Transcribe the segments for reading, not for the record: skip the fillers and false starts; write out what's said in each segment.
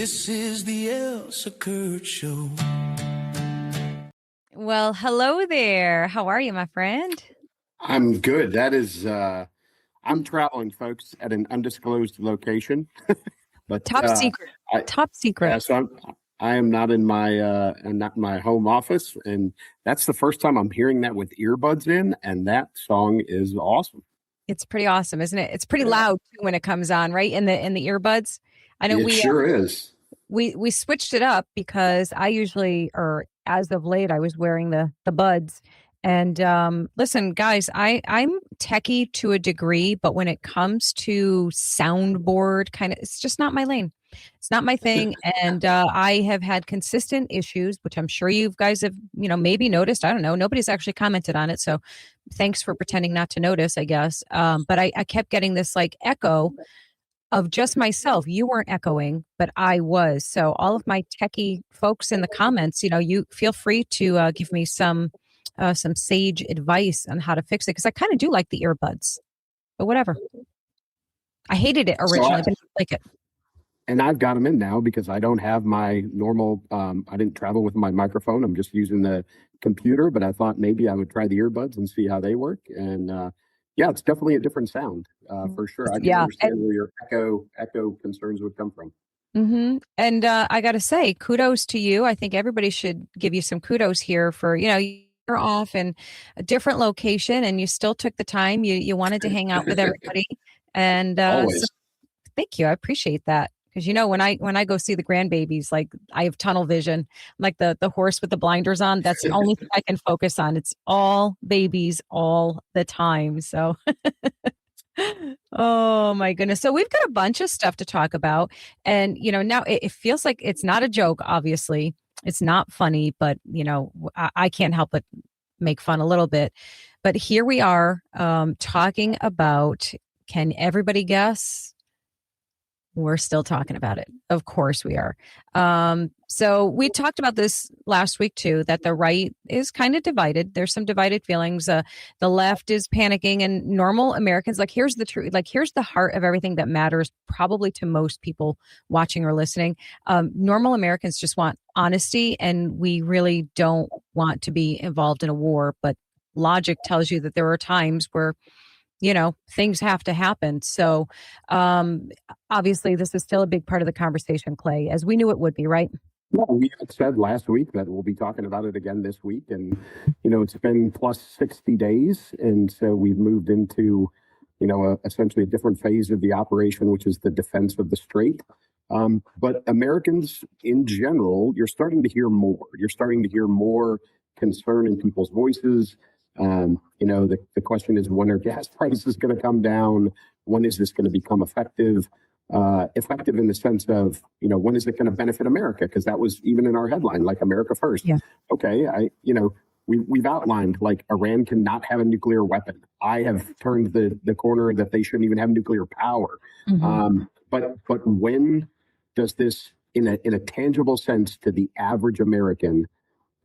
This is the Elsa Show. Well, hello there. How are you, my friend? I'm good. That is, I'm traveling, folks, at an undisclosed location. But Top secret. Top secret. Yeah, so I am not in my home office, and that's the first time I'm hearing that with earbuds in, and that song is awesome. It's pretty awesome, isn't it? It's pretty loud too when it comes on, right? In the earbuds. I know It sure is. We switched it up because I usually, or as of late, I was wearing the buds. And listen, guys, I'm techie to a degree, but when it comes to soundboard kind of, it's just not my lane. It's not my thing. And I have had consistent issues, which I'm sure you guys have, maybe noticed. I don't know. Nobody's actually commented on it. So thanks for pretending not to notice, I guess. But I kept getting this like echo of just myself. You weren't echoing, but I was. So all of my techie folks in the comments, you feel free to give me some sage advice on how to fix it, because I kind of do like the earbuds, but whatever. I hated it originally, but I like it. And I've got them in now because I don't have my normal, I didn't travel with my microphone. I'm just using the computer, but I thought maybe I would try the earbuds and see how they work. And yeah, it's definitely a different sound for sure. I can understand where your echo concerns would come from. Mm-hmm. And I got to say, kudos to you. I think everybody should give you some kudos here for, you're off in a different location and you still took the time. You wanted to hang out with everybody. And so thank you. I appreciate that. Because when I go see the grandbabies, like I have tunnel vision, I'm like the horse with the blinders on. That's the only thing I can focus on. It's all babies all the time. So, oh my goodness. So we've got a bunch of stuff to talk about, and now it feels like it's not a joke. Obviously, it's not funny, but I can't help but make fun a little bit. But here we are talking about. Can everybody guess? We're still talking about it. Of course we are. So we talked about this last week too, that the right is kind of divided. There's some divided feelings. The left is panicking, and normal Americans, like here's the truth, like here's the heart of everything that matters probably to most people watching or listening. Normal Americans just want honesty, and we really don't want to be involved in a war. But logic tells you that there are times where things have to happen. So obviously this is still a big part of the conversation, Clay, as we knew it would be, right? Well, we had said last week that we'll be talking about it again this week. And, it's been plus 60 days. And so we've moved into, essentially a different phase of the operation, which is the defense of the strait. But Americans in general, you're starting to hear more. You're starting to hear more concern in people's voices. The question is, when are gas prices going to come down? When is this going to become effective? Effective in the sense of, when is it going to benefit America? Because that was even in our headline, like America first. Yeah. Okay. We've outlined like Iran cannot have a nuclear weapon. I have turned the corner that they shouldn't even have nuclear power. Mm-hmm. But when does this, in a tangible sense to the average American,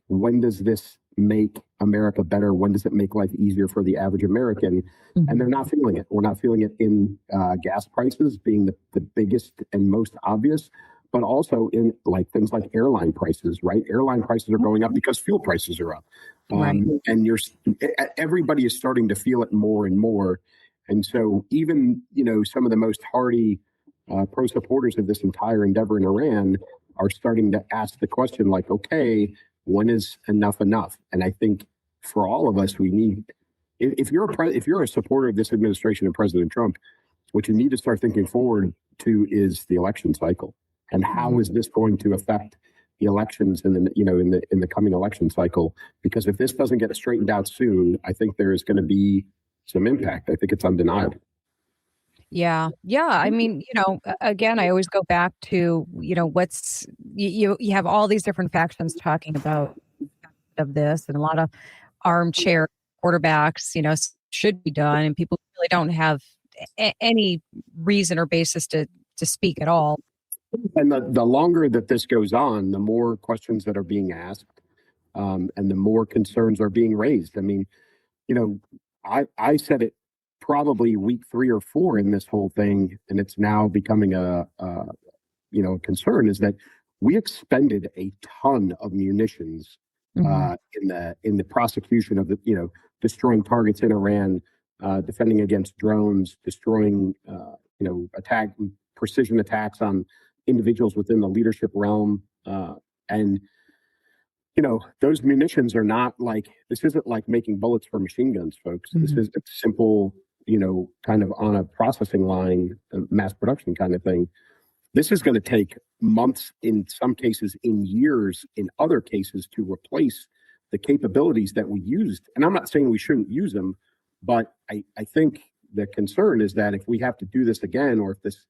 when does this make America better? When does it make life easier for the average American? Mm-hmm. And they're not feeling it. We're not feeling it in gas prices being the biggest and most obvious, but also in like things like airline prices, right? Airline prices are going up because fuel prices are up. Right. And everybody is starting to feel it more and more. And so even, some of the most hardy pro-supporters of this entire endeavor in Iran are starting to ask the question like, okay, when is enough enough? And I think for all of us, we need, if you're a supporter of this administration and President Trump, what you need to start thinking forward to is the election cycle, and how is this going to affect the elections in the coming election cycle? Because if this doesn't get straightened out soon, I think there is going to be some impact. I think it's undeniable. Yeah. I mean, again, I always go back to, what's you have all these different factions talking about of this, and a lot of armchair quarterbacks, should be done, and people really don't have any reason or basis to speak at all. And the longer that this goes on, the more questions that are being asked, and the more concerns are being raised. I mean, I said it probably week 3 or 4 in this whole thing, and it's now becoming a concern is that we expended a ton of munitions in the prosecution of destroying targets in Iran, defending against drones, destroying precision attacks on individuals within the leadership realm, and those munitions are not this isn't like making bullets for machine guns, folks. This is a simple, kind of on a processing line, mass production kind of thing. This is going to take months, in some cases, in years, in other cases, to replace the capabilities that we used. And I'm not saying we shouldn't use them, but I think the concern is that if we have to do this again, or if this,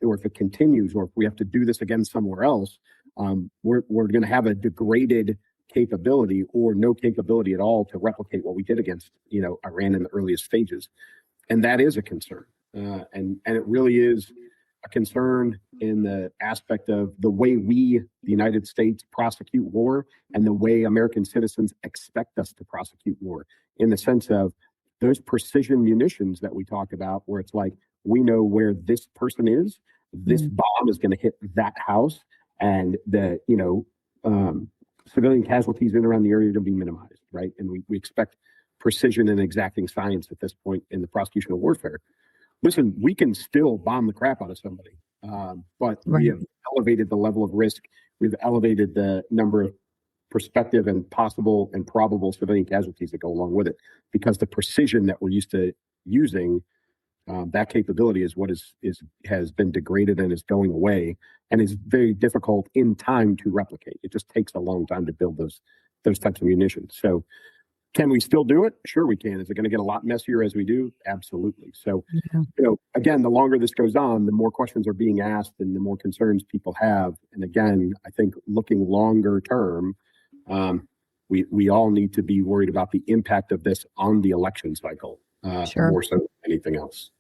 or if it continues, or if we have to do this again somewhere else, we're going to have a degraded capability or no capability at all to replicate what we did against, Iran in the earliest stages. And that is a concern. And it really is a concern in the aspect of the way we, the United States, prosecute war and the way American citizens expect us to prosecute war, in the sense of those precision munitions that we talk about, where it's like, we know where this person is, this bomb is going to hit that house, and the, civilian casualties in and around the area to be minimized, right? And we expect precision and exacting science at this point in the prosecution of warfare. Listen, we can still bomb the crap out of somebody, but we have elevated the level of risk. We've elevated the number of prospective and possible and probable civilian casualties that go along with it, because the precision that we're used to using, that capability is what has been degraded and is going away, and is very difficult in time to replicate. It just takes a long time to build those types of munitions. So, can we still do it? Sure, we can. Is it going to get a lot messier as we do? Absolutely. So, again, the longer this goes on, the more questions are being asked and the more concerns people have. And again, I think looking longer term, we all need to be worried about the impact of this on the election cycle, more so than anything else.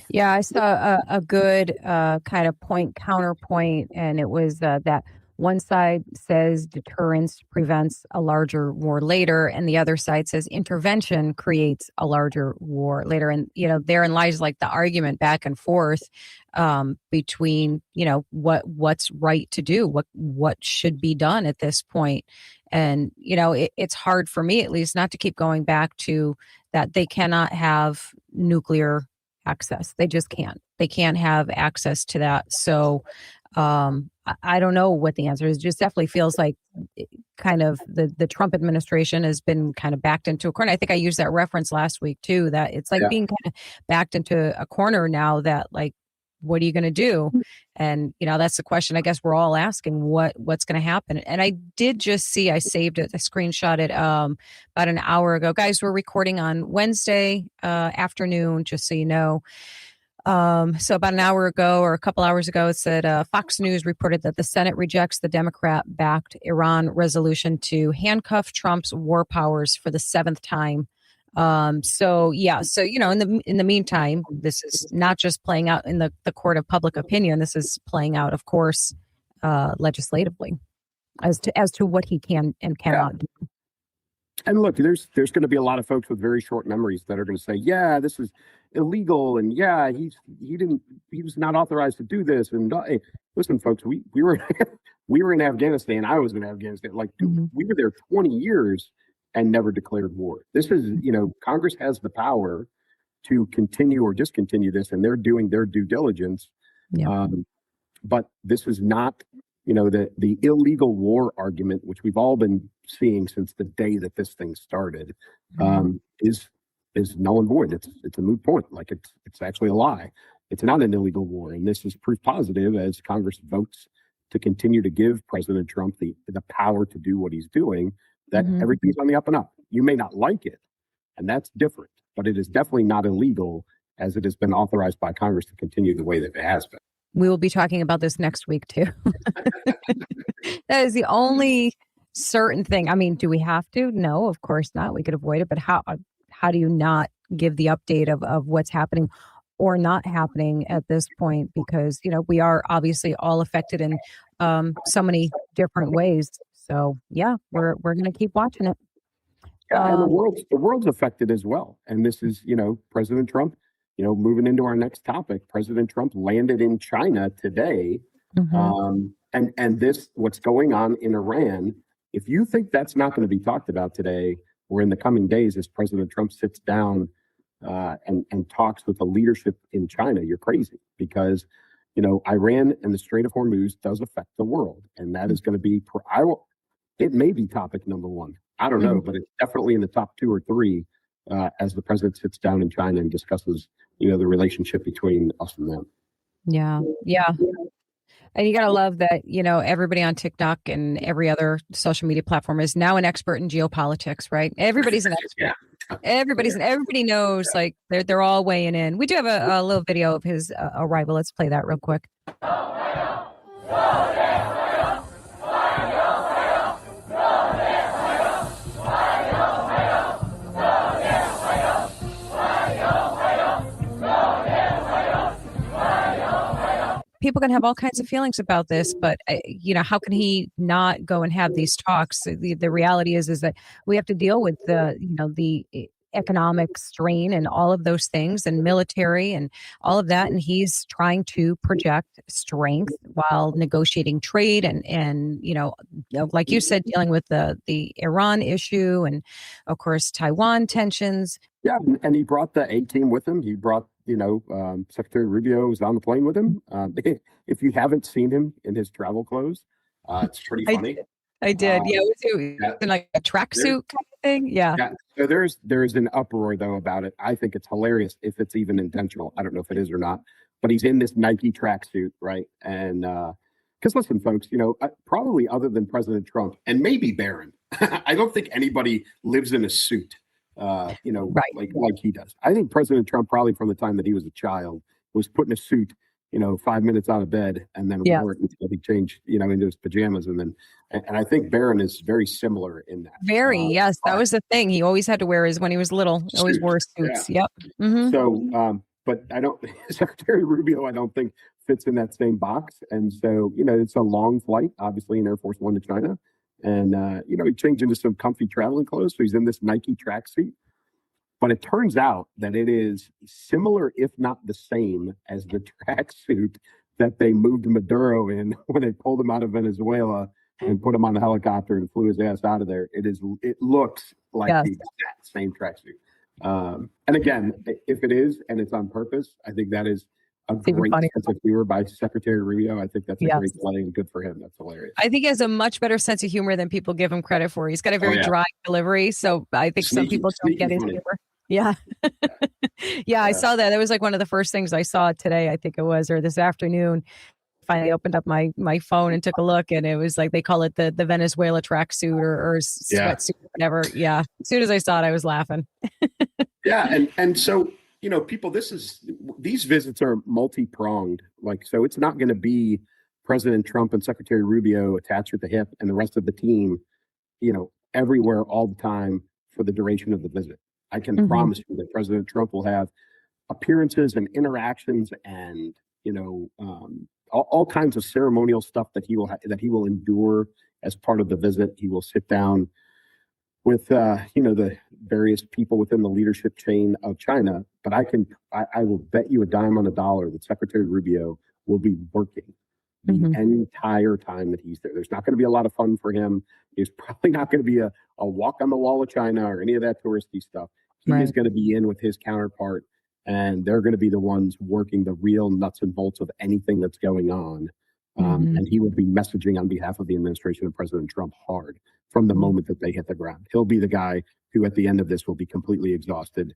Yeah, I saw a good kind of counterpoint, and it was that one side says deterrence prevents a larger war later, and the other side says intervention creates a larger war later. And, therein lies like the argument back and forth between, what's right to do, what should be done at this point. And, it's hard for me, at least, not to keep going back to that they cannot have nuclear access. They just can't. They can't have access to that. So I don't know what the answer is. It just definitely feels like kind of the Trump administration has been kind of backed into a corner. I think I used that reference last week too, that it's like being kind of backed into a corner now, that like, what are you going to do? And, that's the question I guess we're all asking, what's going to happen. And I did just see, I saved it, I screenshot it about an hour ago. Guys, we're recording on Wednesday afternoon, just so you know. So about an hour ago or a couple hours ago, it said Fox News reported that the Senate rejects the Democrat-backed Iran resolution to handcuff Trump's war powers for the 7th time. So in the meantime, this is not just playing out in the court of public opinion. This is playing out, of course, legislatively as to what he can and cannot do. And look, there's going to be a lot of folks with very short memories that are going to say, yeah, this is illegal, and yeah, he was not authorized to do this. And hey, listen, folks, we were we were in Afghanistan. I was in Afghanistan. We were there 20 years and never declared war. This is, Congress has the power to continue or discontinue this, and they're doing their due diligence. Yeah. But this is not, the illegal war argument, which we've all been seeing since the day that this thing started, is null and void. It's a moot point. Like it's actually a lie. It's not an illegal war, and this is proof positive as Congress votes to continue to give President Trump the power to do what he's doing, that everything's on the up and up. You may not like it, and that's different, but it is definitely not illegal, as it has been authorized by Congress to continue the way that it has been. We will be talking about this next week too. That is the only certain thing. I mean, do we have to? No, of course not. We could avoid it, but how do you not give the update of what's happening or not happening at this point? Because, we are obviously all affected in so many different ways. So yeah, we're going to keep watching it. And the world's affected as well. And this is, President Trump, moving into our next topic. President Trump landed in China today Hmm. And this, what's going on in Iran, if you think that's not going to be talked about today or in the coming days as President Trump sits down and talks with the leadership in China, you're crazy because, Iran and the Strait of Hormuz does affect the world. And that is going to be, it may be topic number one. I don't know, but it's definitely in the top two or three as the president sits down in China and discusses, the relationship between us and them. Yeah. Yeah. And you got to love that, everybody on TikTok and every other social media platform is now an expert in geopolitics, right? Everybody's an expert. Yeah. Everybody knows, like they're all weighing in. We do have a little video of his arrival. Let's play that real quick. People can have all kinds of feelings about this, but how can he not go and have these talks? The reality is that we have to deal with the economic strain and all of those things and military and all of that, and he's trying to project strength while negotiating trade and like you said, dealing with the Iran issue and of course Taiwan tensions. Yeah, and he brought the A team with him. He brought, Secretary Rubio was on the plane with him. If you haven't seen him in his travel clothes, it's pretty funny. I did. It was in like a tracksuit kind of thing. Yeah. So there's an uproar though about it. I think it's hilarious if it's even intentional. I don't know if it is or not, but he's in this Nike tracksuit, right? And because listen, folks, probably other than President Trump and maybe Barron, I don't think anybody lives in a suit. Right. like he does. I think President Trump probably from the time that he was a child was put in a suit, 5 minutes out of bed and then wore it until he changed, into his pajamas. And I think Barron is very similar in that. Yes. That was the thing. He always had to wear when he was little, always wore suits. Yeah. Yep. Mm-hmm. So, but Secretary Rubio, I don't think fits in that same box. And so, it's a long flight, obviously in Air Force One to China. And, he changed into some comfy traveling clothes. So he's in this Nike tracksuit. But it turns out that it is similar, if not the same, as the tracksuit that they moved Maduro in when they pulled him out of Venezuela and put him on the helicopter and flew his ass out of there. It looks like the exact same tracksuit. And again, if it is and it's on purpose, I think that is a great sense of humor by Secretary Rubio. I think that's a great play and good for him. That's hilarious. I think he has a much better sense of humor than people give him credit for. He's got a very dry delivery, so I think some people don't get his humor. Yeah. Yeah, I saw that. That was like one of the first things I saw today, I think it was, or this afternoon. Finally opened up my phone and took a look, and it was like they call it the Venezuela tracksuit or sweatsuit, whatever. Yeah. As soon as I saw it, I was laughing. Yeah, and so people, these visits are multi-pronged. So it's not going to be President Trump and Secretary Rubio attached at the hip and the rest of the team, everywhere all the time for the duration of the visit. I can promise you that President Trump will have appearances and interactions and, all kinds of ceremonial stuff that he will endure as part of the visit. He will sit down with the various people within the leadership chain of China, but I will bet you a dime on a dollar that Secretary Rubio will be working the entire time that he's there. There's not going to be a lot of fun for him. There's probably not going to be a walk on the wall of China or any of that touristy stuff. He is going to be in with his counterpart, and they're going to be the ones working the real nuts and bolts of anything that's going on. And he will be messaging on behalf of the administration of President Trump hard from the moment that they hit the ground. He'll be the guy who at the end of this will be completely exhausted,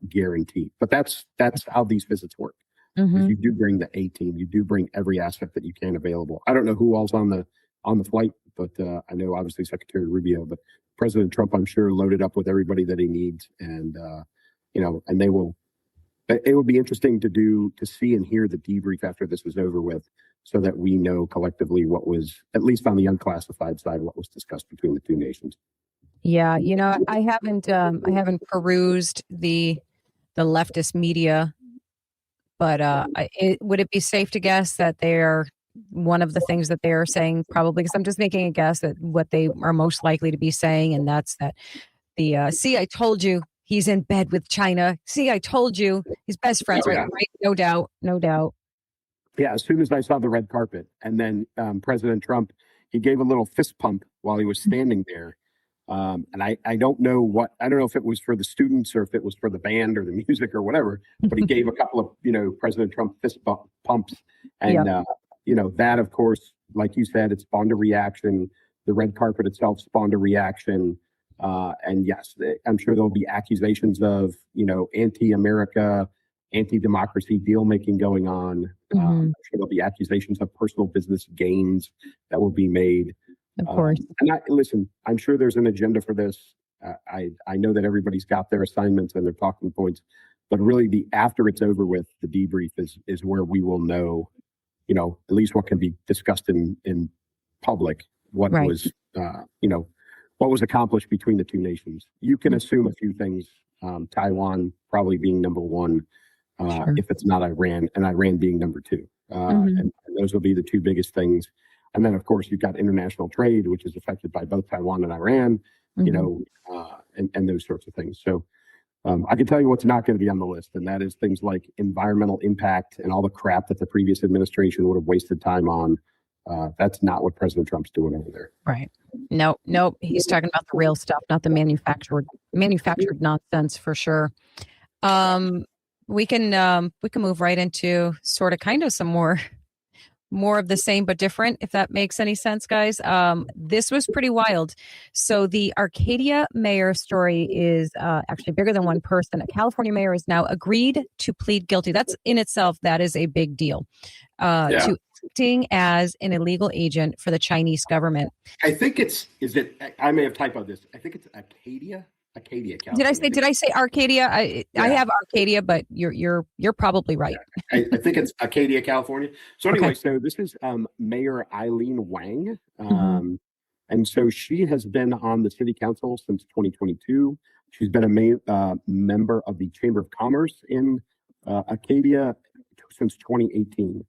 guaranteed. But that's how these visits work. You do bring the A team, you do bring every aspect that you can available. I don't know who all's on the flight, but I know obviously Secretary Rubio, but President Trump, I'm sure, loaded up with everybody that he needs. And, and it will be interesting to see and hear the debrief after this is over with, so that we know collectively what was, at least on the unclassified side, what was discussed between the two nations. Yeah, I haven't perused the leftist media, but would it be safe to guess that they're one of the things that they're saying, probably, because I'm just making a guess that what they are most likely to be saying, and that's that see, I told you he's in bed with China. See, I told you he's best friends, right? No doubt. Yeah, as soon as I saw the red carpet, and then President Trump, he gave a little fist pump while he was standing there. And I don't know I don't know if it was for the students or if it was for the band or the music or whatever, but he gave a couple of, President Trump pumps. And, Yep. that, of course, like you said, it spawned a reaction. The red carpet itself spawned a reaction. And yes, I'm sure there'll be accusations of, anti-America, anti-democracy deal making going on. I'm sure there'll be accusations of personal business gains that will be made. Of course. Listen, I'm sure there's an agenda for this. I know that everybody's got their assignments and their talking points, but really, after it's over with, the debrief is where we will know, at least what can be discussed in public, what Right. was, what was accomplished between the two nations. You can assume a few things. Taiwan probably being number one, Sure. if it's not Iran, and Iran being number two. Mhm. And those will be the two biggest things. And then, of course, you've got international trade, which is affected by both Taiwan and Iran, Mhm. and those sorts of things. So I can tell you what's not going to be on the list, and that is things like environmental impact and all the crap that the previous administration would have wasted time on. That's not what President Trump's doing over there. Right. Nope. He's talking about the real stuff, not the manufactured nonsense for sure. We can move right into sort of kind of some more of the same but different, if that makes any sense, guys. This was pretty wild. So the Arcadia mayor story is actually bigger than one person. A California mayor has now agreed to plead guilty. That's in itself, that is a big deal. To acting as an illegal agent for the Chinese government. I think I may have typoed this. I think it's Arcadia, California. Did I say Arcadia? I have Arcadia, but you're probably right. I think it's Arcadia, California. So anyway, So this is Mayor Eileen Wang. And so she has been on the city council since 2022. She's been a member of the Chamber of Commerce in Arcadia since 2018.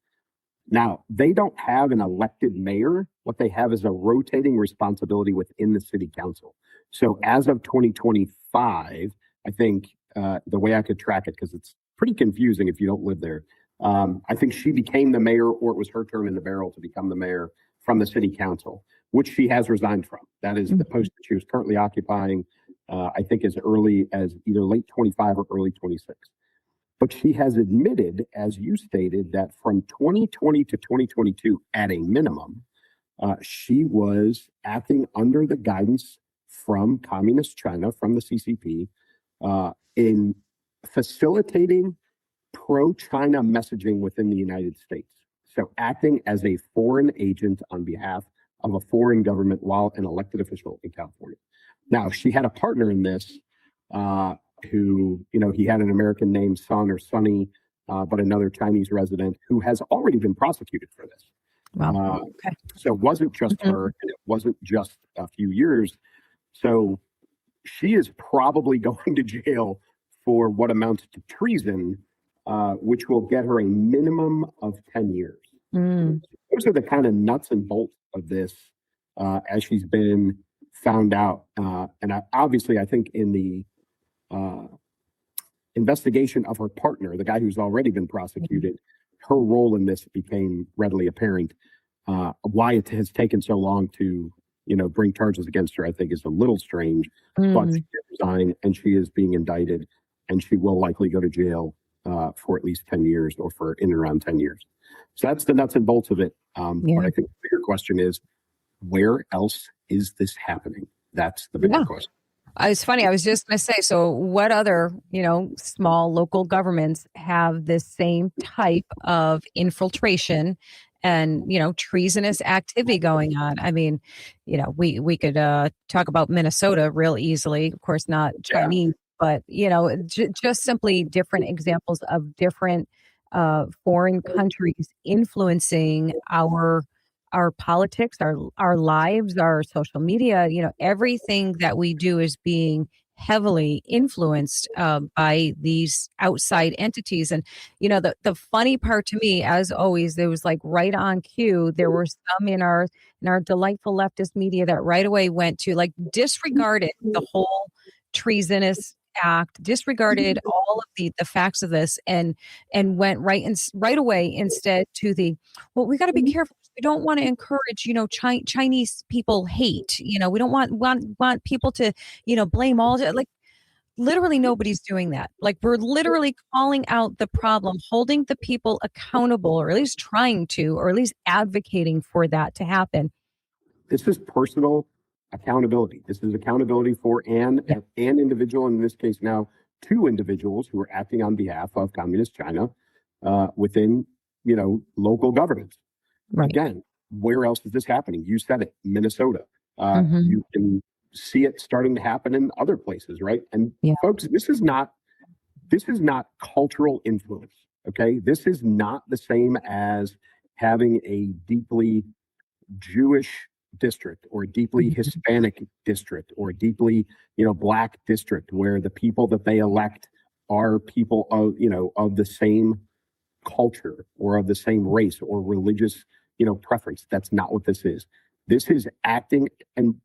Now, they don't have an elected mayor. What they have is a rotating responsibility within the city council. So as of 2025, I think the way I could track it, because it's pretty confusing if you don't live there, I think she became the mayor, or it was her turn in the barrel to become the mayor from the city council, which she has resigned from. That is the post that she was currently occupying, I think as early as either late 25 or early 26. But she has admitted, as you stated, that from 2020 to 2022, at a minimum, she was acting under the guidance from Communist China, from the CCP, in facilitating pro-China messaging within the United States. So acting as a foreign agent on behalf of a foreign government while an elected official in California. Now, she had a partner in this, who, he had an American name, Son or Sonny, but another Chinese resident who has already been prosecuted for this. Wow. Okay. So it wasn't just her, and it wasn't just a few years. So she is probably going to jail for what amounts to treason, which will get her a minimum of 10 years. Those are the kind of nuts and bolts of this, as she's been found out. And obviously, I think in the investigation of her partner, the guy who's already been prosecuted, her role in this became readily apparent. Why it has taken so long to, bring charges against her, I think is a little strange. But she did resign, and she is being indicted, and she will likely go to jail for at least 10 years or for in around 10 years. So that's the nuts and bolts of it. But I think the bigger question is, where else is this happening? That's the bigger question. It's funny. I was just going to say, so what other, small local governments have this same type of infiltration and, treasonous activity going on? I mean, we could talk about Minnesota real easily. Of course, not Chinese, but, just simply different examples of different foreign countries influencing our politics, our lives, our social media. Everything that we do is being heavily influenced by these outside entities. And the funny part to me, as always, there was like right on cue, there were some in our delightful leftist media that right away went to like disregarded the whole treasonous act, disregarded all of the facts of this, and went right away instead to the, well, we got to be careful. We don't want to encourage, Chinese people hate. We don't want people to, blame all, like, literally nobody's doing that. Like, we're literally calling out the problem, holding the people accountable, or at least trying to, or at least advocating for that to happen. This is personal accountability. This is accountability for an individual, in this case now 2 individuals who are acting on behalf of Communist China within, local governance. Right. Again, where else is this happening? You said it, Minnesota. You can see it starting to happen in other places, right? And folks, this is not cultural influence. Okay, this is not the same as having a deeply Jewish district or a deeply Hispanic district or a deeply, Black district where the people that they elect are people of, of the same culture or of the same race or religious, preference. That's not what this is. This is acting. And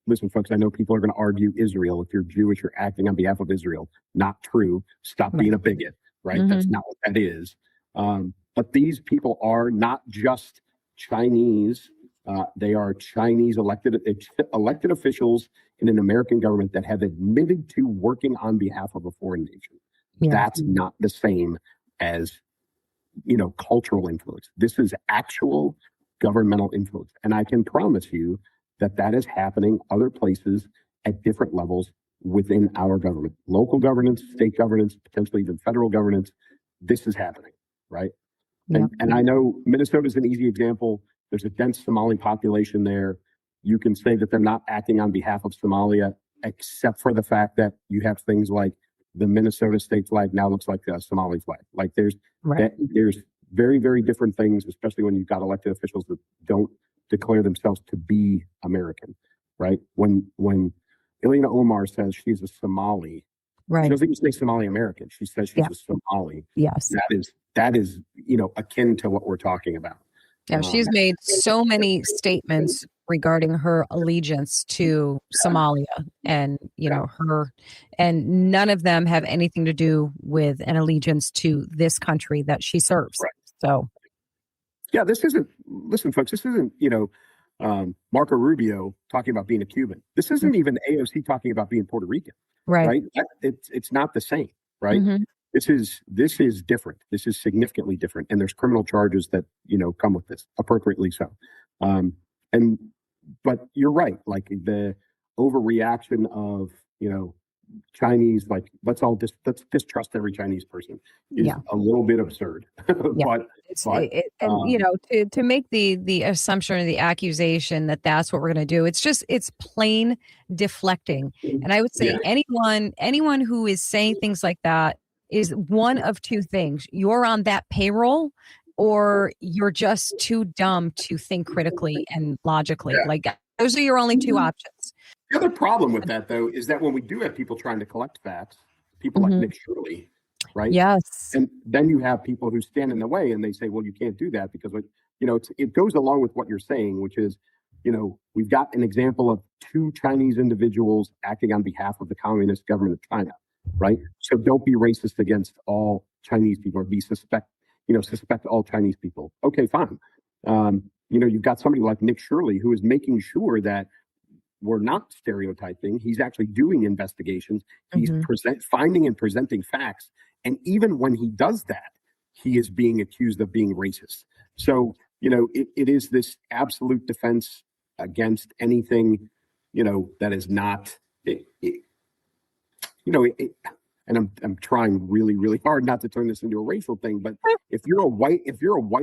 listen, folks, I know people are going to argue Israel. If you're Jewish, you're acting on behalf of Israel. Not true. Stop being a bigot, right? That's not what that is. But these people are not just Chinese. They are Chinese elected officials in an American government that have admitted to working on behalf of a foreign nation. That's not the same as, cultural influence. This is actual governmental influence. And I can promise you that is happening other places at different levels within our government. Local governance, state governance, potentially even federal governance. This is happening, right? And I know Minnesota is an easy example. There's a dense Somali population there. You can say that they're not acting on behalf of Somalia, except for the fact that you have things like the Minnesota state flag now looks like a Somali flag. Like there's very, very different things, especially when you've got elected officials that don't declare themselves to be American, right? When Ilina Omar says she's a Somali, she doesn't even say Somali American. She says she's a Somali. Yes, that is akin to what we're talking about. Yeah, she's made so many statements regarding her allegiance to Somalia, and her, and none of them have anything to do with an allegiance to this country that she serves. Right. So, yeah, listen, folks, this isn't Marco Rubio talking about being a Cuban. This isn't even AOC talking about being Puerto Rican. Right? It's not the same, right? This is different. This is significantly different, and there's criminal charges that come with this, appropriately so. But you're right. Like the overreaction of Chinese, like let's distrust every Chinese person is a little bit absurd. To make the assumption or the accusation that that's what we're going to do, it's plain deflecting. And I would say anyone who is saying things like that is one of 2 things. You're on that payroll, or you're just too dumb to think critically and logically. Like those are your only 2 options. The other problem with that, though, is that when we do have people trying to collect facts, people like Nick Shirley, right? Yes. And then you have people who stand in the way and they say, well, you can't do that because, it goes along with what you're saying, which is, we've got an example of 2 Chinese individuals acting on behalf of the communist government of China, right? So don't be racist against all Chinese people, or suspect all Chinese people. Okay, fine. You've got somebody like Nick Shirley who is making sure that we're not stereotyping. He's actually doing investigations. He's finding and presenting facts. And even when he does that, he is being accused of being racist. So, it is this absolute defense against anything, that is not, and I'm trying really, really hard not to turn this into a racial thing, but if you're a white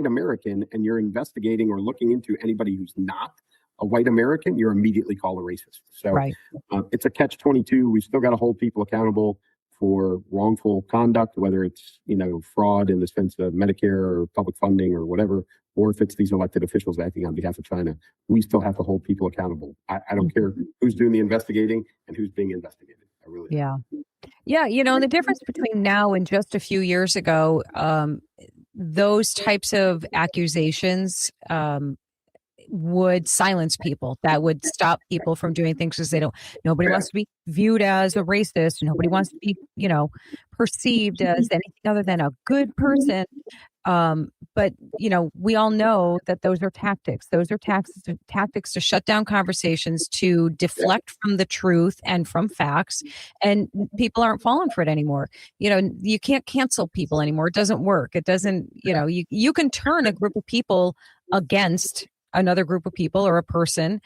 American and you're investigating or looking into anybody who's not a white American, you're immediately called a racist. So it's a catch-22. We've still got to hold people accountable for wrongful conduct, whether it's fraud in the sense of Medicare or public funding or whatever, or if it's these elected officials acting on behalf of China. We still have to hold people accountable. I don't care who's doing the investigating and who's being investigated. I really don't. Yeah, the difference between now and just a few years ago, those types of accusations would silence people, that would stop people from doing things because nobody wants to be viewed as a racist. Nobody wants to be, perceived as anything other than a good person. But we all know that those are tactics. Those are tactics to shut down conversations, to deflect from the truth and from facts. And people aren't falling for it anymore. You can't cancel people anymore. It doesn't work. It doesn't, you can turn a group of people against another group of people or a person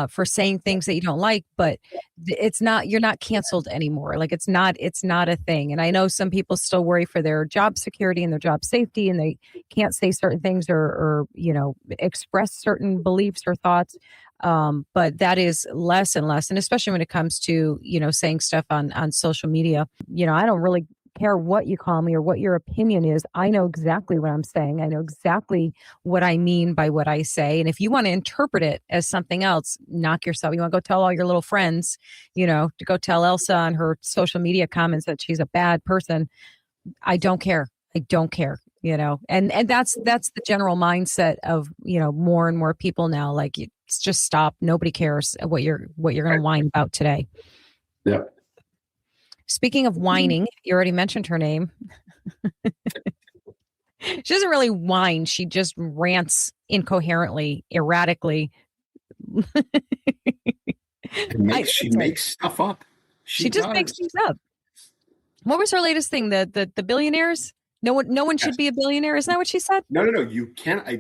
for saying things that you don't like, but you're not canceled anymore. Like it's not a thing. And I know some people still worry for their job security and their job safety, and they can't say certain things or express certain beliefs or thoughts. But that is less and less. And especially when it comes to, saying stuff on social media, I don't really care what you call me or what your opinion is. I know exactly what I'm saying. I know exactly what I mean by what I say. And if you want to interpret it as something else, knock yourself. You want to go tell all your little friends, to go tell Elsa on her social media comments that she's a bad person. I don't care. I don't care, and that's the general mindset of, more and more people now. Like, just stop. Nobody cares what you're going to whine about today. Yeah. Speaking of whining, you already mentioned her name. She doesn't really whine. She just rants incoherently, erratically. She makes stuff up. She just makes things up. What was her latest thing? The billionaires? No one should be a billionaire. Isn't that what she said? No. You cannot earn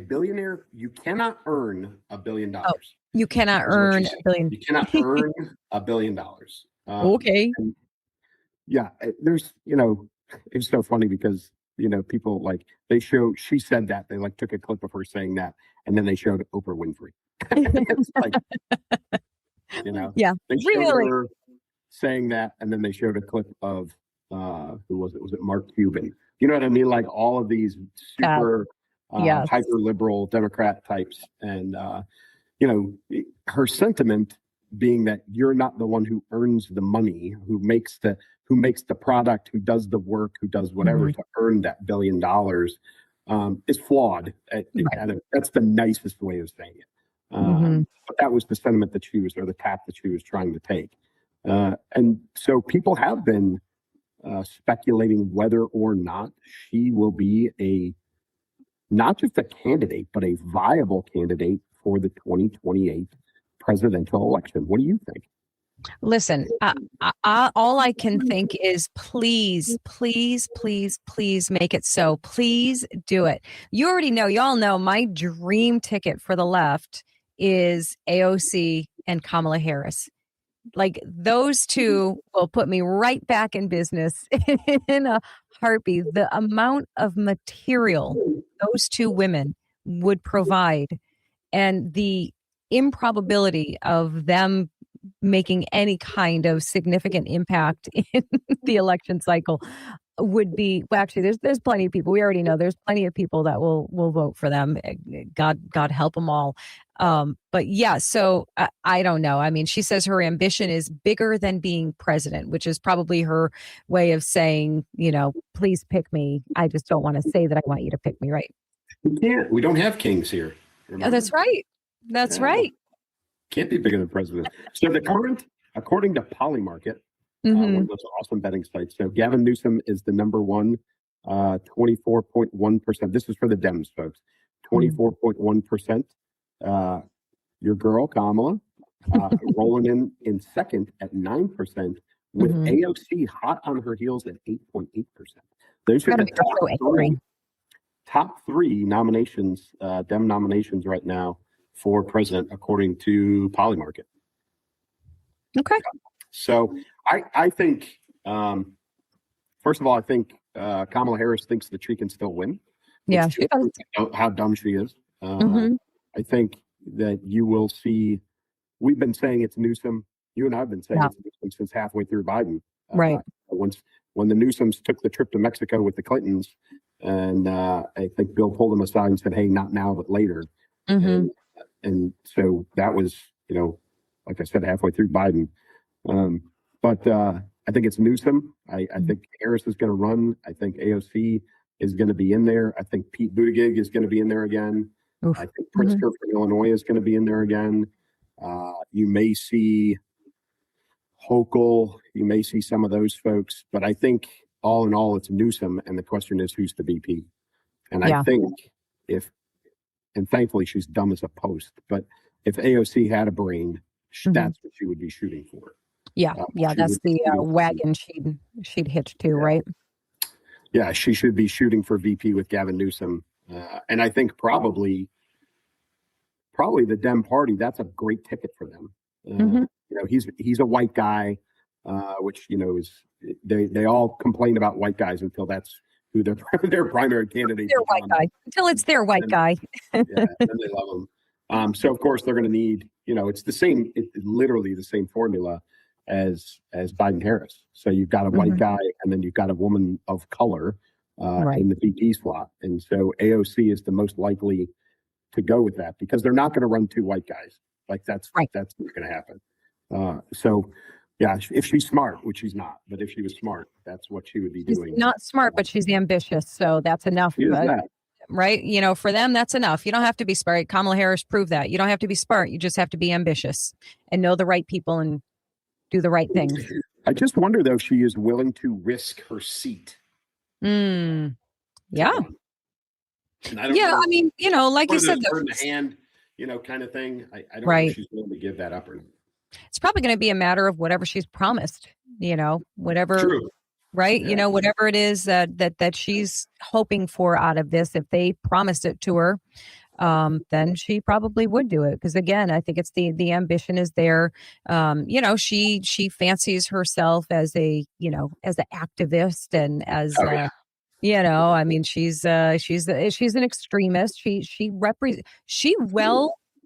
$1 billion. Oh, you cannot earn $1 billion. You cannot earn $1 billion. Okay. Yeah, there's, it's so funny because, people she said that they took a clip of her saying that, and then they showed Oprah Winfrey. It's like, yeah, they showed her saying that, and then they showed a clip of, who was it? Was it Mark Cuban? You know what I mean? Like all of these super hyper liberal Democrat types. And, her sentiment being that you're not the one who earns the money, who makes the product, who does the work, who does whatever to earn that $1 billion, is flawed. That's the nicest way of saying it. But that was the sentiment that or the tack that she was trying to take. And so people have been speculating whether or not she will be not just a candidate, but a viable candidate for the 2028 presidential election. What do you think? Listen, all I can think is please, please, please, please make it so. Please do it. You all know my dream ticket for the left is AOC and Kamala Harris. Like those two will put me right back in business in a heartbeat. The amount of material those two women would provide and the improbability of them making any kind of significant impact in the election cycle would be, well, actually there's plenty of people. We already know there's plenty of people that will vote for them. God help them all. But yeah, so I don't know. I mean, she says her ambition is bigger than being president, which is probably her way of saying, please pick me. I just don't want to say that I want you to pick me, right? We can't. We don't have kings here. Oh, that's right. That's right. Can't be bigger than president. So the current, according to Polymarket, one of those awesome betting sites. So Gavin Newsom is the number one, 24.1%. This is for the Dems, folks. 24.1%. Your girl, Kamala, rolling in second at 9%, with AOC hot on her heels at 8.8%. Those are the top three nominations, Dem nominations right now for president, according to Polymarket. Okay. So I think, first of all, I think Kamala Harris thinks that she can still win. Yeah, she does. How dumb she is. I think that you will see, we've been saying it's Newsom. You and I have been saying it's Newsom since halfway through Biden. Right. When the Newsoms took the trip to Mexico with the Clintons, and I think Bill pulled them aside and said, hey, not now, but later. And so that was, like I said, halfway through Biden. But I think it's Newsom. I think Harris is going to run. I think AOC is going to be in there. I think Pete Buttigieg is going to be in there again. Oof. I think Pritzker from Illinois is going to be in there again. You may see Hochul. You may see some of those folks. But I think all in all, it's Newsom. And the question is, who's the VP? And I think and thankfully she's dumb as a post, but if AOC had a brain, that's what she would be shooting for. That's the wagon she'd hitch to, right? Yeah, she should be shooting for VP with Gavin Newsom. And I think probably the Dem party, that's a great ticket for them. He's a white guy, which, is they all complain about white guys until that's who their primary candidate. Their white guy. Until it's their white guy. Then they love them. So of course they're going to need, it's the same, literally the same formula as Biden Harris. So you've got a white guy and then you've got a woman of color in the VP slot. And so AOC is the most likely to go with that because they're not going to run two white guys. Like that's not going to happen. If she's smart, which she's not, but if she was smart, that's what she would be doing. She's not smart, but she's ambitious. So that's enough. Right? For them, that's enough. You don't have to be smart. Kamala Harris proved that. You don't have to be smart. You just have to be ambitious and know the right people and do the right things. I just wonder, though, if she is willing to risk her seat. Yeah. And I don't I mean, like you said, in the hand, kind of thing. I don't know if she's willing to give that up or not. It's probably going to be a matter of whatever she's promised, whatever. True. Right. Yeah. Whatever it is that she's hoping for out of this, if they promised it to her, then she probably would do it. Because again, I think it's the ambition is there. She fancies herself as as an activist and as, I mean, she's an extremist.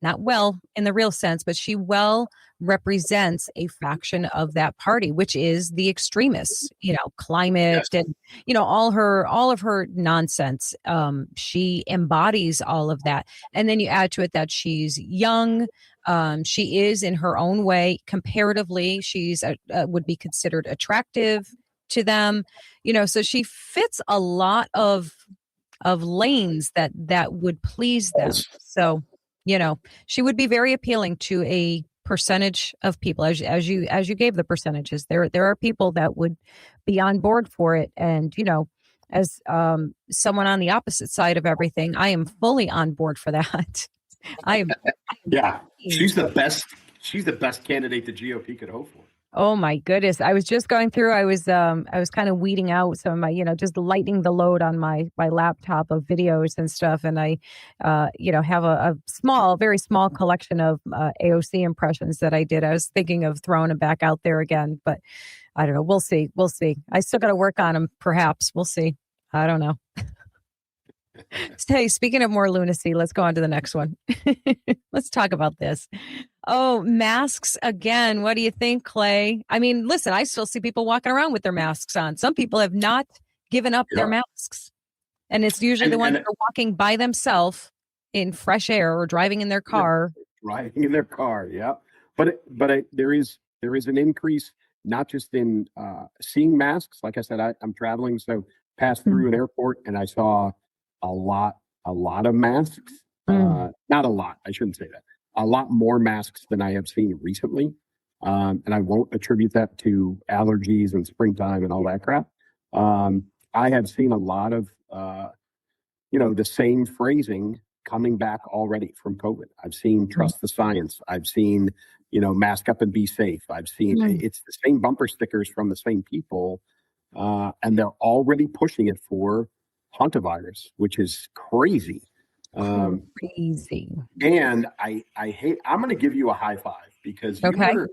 Not well in the real sense, but she represents a faction of that party, which is the extremists, climate and, all of her nonsense. She embodies all of that. And then you add to it that she's young. She is in her own way, comparatively, she's would be considered attractive to them, so she fits a lot of lanes that would please them. So, she would be very appealing to a percentage of people, as you gave the percentages. There are people that would be on board for it, and as someone on the opposite side of everything, I am fully on board for that. I am. Yeah, she's the best. She's the best candidate the GOP could hope for. Oh my goodness! I was just going through. I was kind of weeding out some of my, just lightening the load on my laptop of videos and stuff, and I, have a very small collection of AOC impressions that I did. I was thinking of throwing them back out there again, but I don't know. We'll see. I still got to work on them. Perhaps we'll see. I don't know. Hey, speaking of more lunacy, let's go on to the next one. Let's talk about this. Oh, masks again. What do you think, Clay? I mean, listen, I still see people walking around with their masks on. Some people have not given up their masks. And it's usually the ones that are walking by themselves in fresh air or driving in their car. Driving in their car, yeah. But there is an increase, not just in seeing masks. Like I said, I'm traveling, so passed through an airport and I saw a lot of masks. Not a lot, I shouldn't say that. A lot more masks than I have seen recently. And I won't attribute that to allergies and springtime and all that crap. I have seen a lot of, the same phrasing coming back already from COVID. I've seen trust the science. I've seen, mask up and be safe. I've seen it's the same bumper stickers from the same people. And they're already pushing it for hantavirus, which is crazy. Crazy. And I hate, I'm going to give you a high five because you were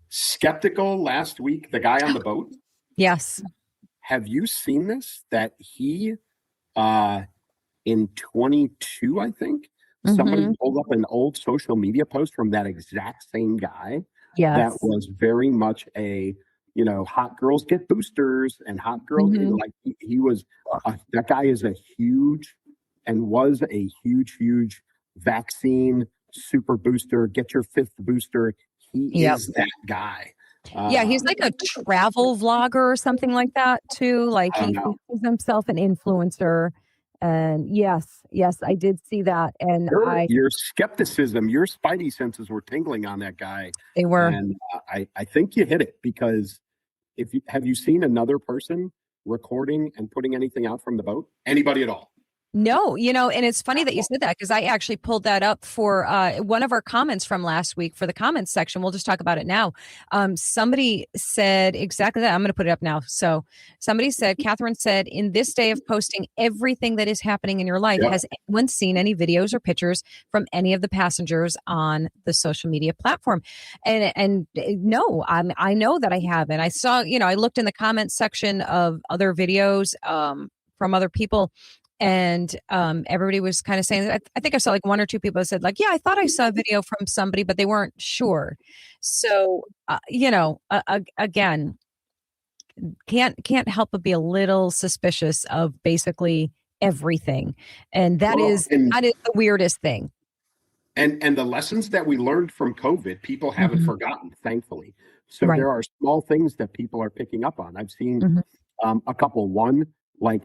skeptical last week, the guy on the boat. Yes. Have you seen this? That he, in 22, I think, somebody pulled up an old social media post from that exact same guy. Yes. That was very much a, hot girls get boosters and hot girls, like he was, that guy is a huge vaccine super booster. Get your 5th booster. He is that guy. He's like a travel vlogger or something like that too. Like he calls himself an influencer. And yes, I did see that. And Your skepticism, your spidey senses were tingling on that guy, they were. and I think you hit it because have you seen another person recording and putting anything out from the boat? Anybody at all? No, and it's funny that you said that because I actually pulled that up for one of our comments from last week for the comments section. We'll just talk about it now. Somebody said exactly that. I'm going to put it up now. So somebody said, Catherine said, in this day of posting everything that is happening in your life, has anyone seen any videos or pictures from any of the passengers on the social media platform? And no, I know that I haven't. I saw, I looked in the comments section of other videos from other people. And everybody was kind of saying, I think I saw like one or two people that said like, yeah, I thought I saw a video from somebody, but they weren't sure. So, again, can't help but be a little suspicious of basically everything. And that is the weirdest thing. And the lessons that we learned from COVID, people haven't forgotten, thankfully. So there are small things that people are picking up on. I've seen a couple. One, like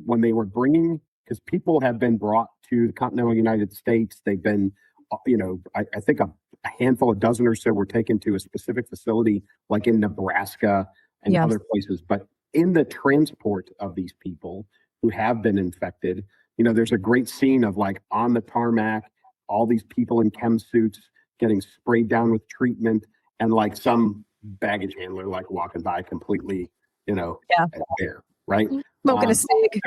when they were bringing, because people have been brought to the continental United States, they've been, I think a handful, a dozen or so were taken to a specific facility, like in Nebraska and other places. But in the transport of these people who have been infected, there's a great scene of like on the tarmac, all these people in chem suits getting sprayed down with treatment, and like some baggage handler like walking by completely, there, right? Smoking a cig.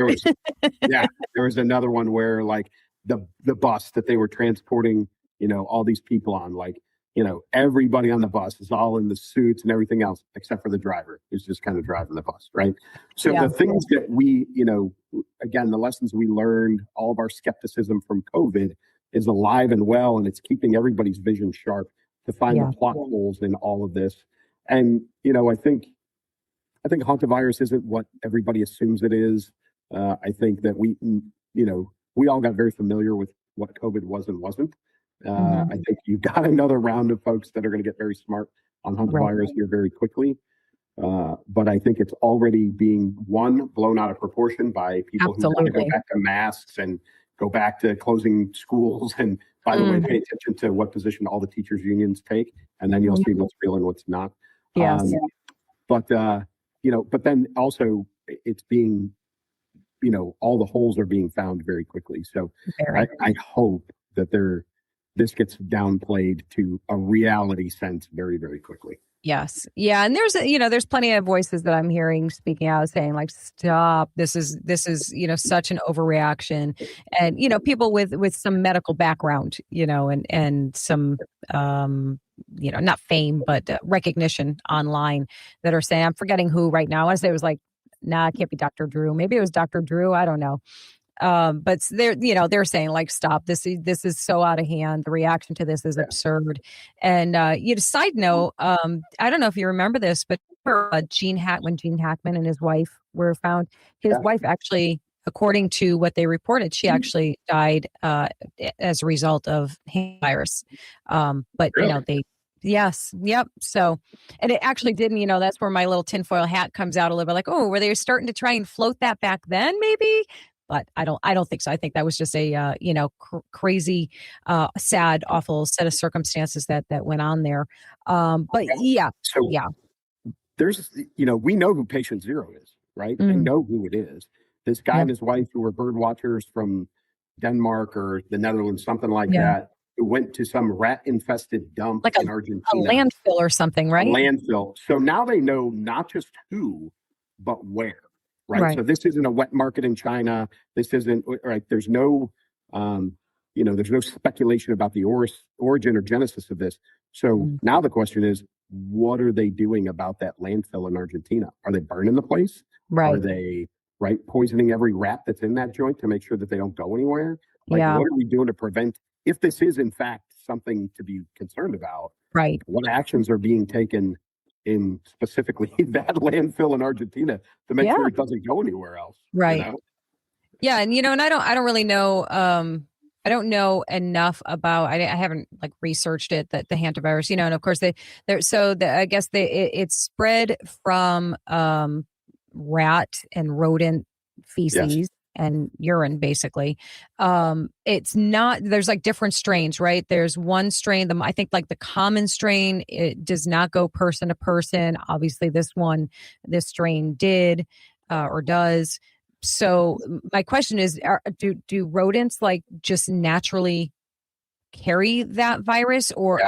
There was another one where like the bus that they were transporting, all these people on, like, everybody on the bus is all in the suits and everything else, except for the driver who's just kind of driving the bus, right? So the things that we, again, the lessons we learned, all of our skepticism from COVID is alive and well, and it's keeping everybody's vision sharp to find the plot holes in all of this. And, I think hantavirus isn't what everybody assumes it is. I think that we all got very familiar with what COVID was and wasn't. I think you've got another round of folks that are going to get very smart on hantavirus here very quickly. But I think it's already being, blown out of proportion by people who want to go back to masks and go back to closing schools. And by the way, pay attention to what position all the teachers' unions take, and then you'll see what's real and what's not. But then also it's being, all the holes are being found very quickly. So I hope that this gets downplayed to a reality sense very, very quickly. Yes. Yeah. And there's plenty of voices that I'm hearing speaking out saying like, stop, this is, such an overreaction. And, people with some medical background, and some, not fame, but recognition online that are saying, I'm forgetting who right now. I say it was like, nah, it can't be Dr. Drew. Maybe it was Dr. Drew. I don't know. But they're saying like, stop, this is so out of hand. The reaction to this is absurd. And, side note, I don't know if you remember this, but when Gene Hackman and his wife were found, his wife actually, according to what they reported, she actually died, as a result of hantavirus. But really? Yes. Yep. So, and it actually didn't, that's where my little tinfoil hat comes out a little bit like, oh, were they starting to try and float that back then maybe? But I don't think so. I think that was just a, crazy, sad, awful set of circumstances that went on there. But there's, we know who patient zero is, right? I know who it is. This guy and his wife who were bird watchers from Denmark or the Netherlands, something like that, who went to some rat-infested dump like in Argentina. A landfill or something, right? A landfill. So now they know not just who, but where, right? So this isn't a wet market in China. This isn't, right? There's no, there's no speculation about the origin or genesis of this. So now the question is, what are they doing about that landfill in Argentina? Are they burning the place? Right. Are they poisoning every rat that's in that joint to make sure that they don't go anywhere? What are we doing to prevent, if this is in fact something to be concerned about? Right. What actions are being taken in specifically that landfill in Argentina to make sure it doesn't go anywhere else? Right. Yeah, and and I don't really know. I don't know enough about. I haven't like researched it, the hantavirus. And of course I guess it's spread from rat and rodent feces. and urine, basically. It's not, there's like different strains, right? There's one strain, I think like the common strain, it does not go person to person. Obviously this strain did, or does. So my question is, do rodents like just naturally carry that virus, or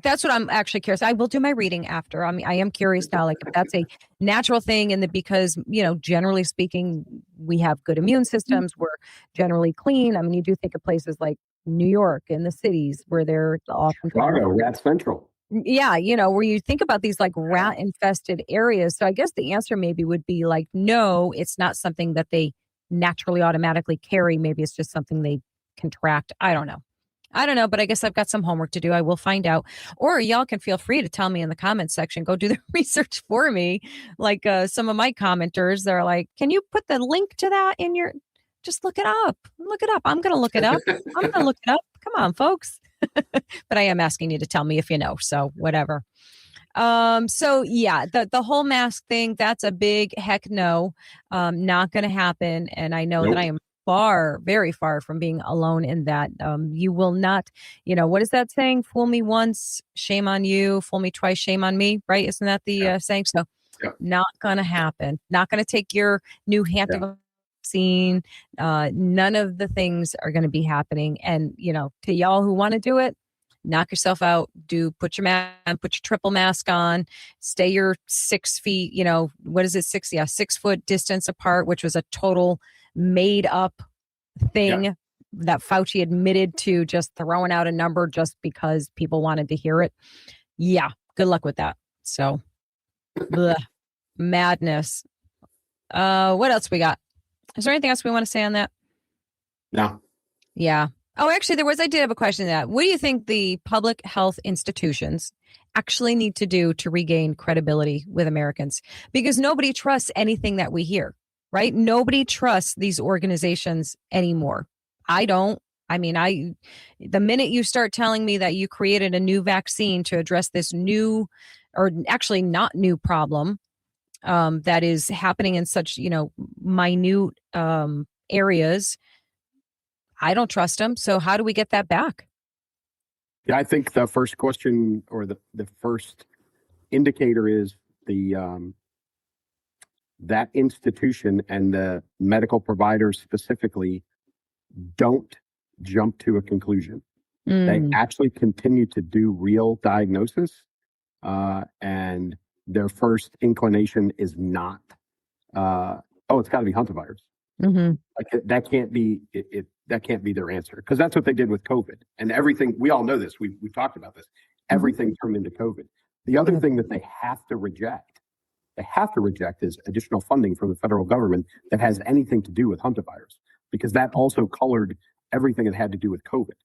that's what I'm actually curious. I will do my reading after. I mean, I am curious now, like if that's a natural thing, and because generally speaking, we have good immune systems, we're generally clean. I mean, you do think of places like New York and the cities where they're often Chicago, Rat Central. Yeah, where you think about these like rat infested areas. So I guess the answer maybe would be like, no, it's not something that they naturally automatically carry. Maybe it's just something they contract. I don't know, but I guess I've got some homework to do. I will find out. Or y'all can feel free to tell me in the comments section. Go do the research for me. Like some of my commenters, they're like, can you put the link to that in your... Just look it up. Look it up. I'm going to look it up. I'm going to look it up. Come on, folks. But I am asking you to tell me if you know. So whatever. So yeah, the whole mask thing, that's a big heck no. Not going to happen. And I know that I am very far from being alone in that. You will not, what is that saying? Fool me once, shame on you. Fool me twice, shame on me. Right? Isn't that the saying? So not going to happen. Not going to take your new hantavirus vaccine. None of the things are going to be happening. And, to y'all who want to do it, knock yourself out. Put your mask on, put your triple mask on, stay your 6 feet, what is it? 6 foot distance apart, which was a total made up thing that Fauci admitted to, just throwing out a number just because people wanted to hear it. Yeah. Good luck with that. So madness. What else we got? Is there anything else we want to say on that? No. Yeah. Oh, actually, I did have a question to that. What do you think the public health institutions actually need to do to regain credibility with Americans? Because nobody trusts anything that we hear, right? Nobody trusts these organizations anymore. I don't. I mean, the minute you start telling me that you created a new vaccine to address this new, or actually not new problem, that is happening in such, minute areas, I don't trust them. So how do we get that back? Yeah, I think the first question, or the first indicator, is that institution and the medical providers specifically don't jump to a conclusion. They actually continue to do real diagnosis, and their first inclination is not, it's got to be hantavirus. Like that can't be it. That can't be their answer, because that's what they did with COVID and everything. We all know this. We talked about this. Everything turned into COVID. The other thing that they have to reject is additional funding from the federal government that has anything to do with hantavirus, because that also colored everything that had to do with COVID.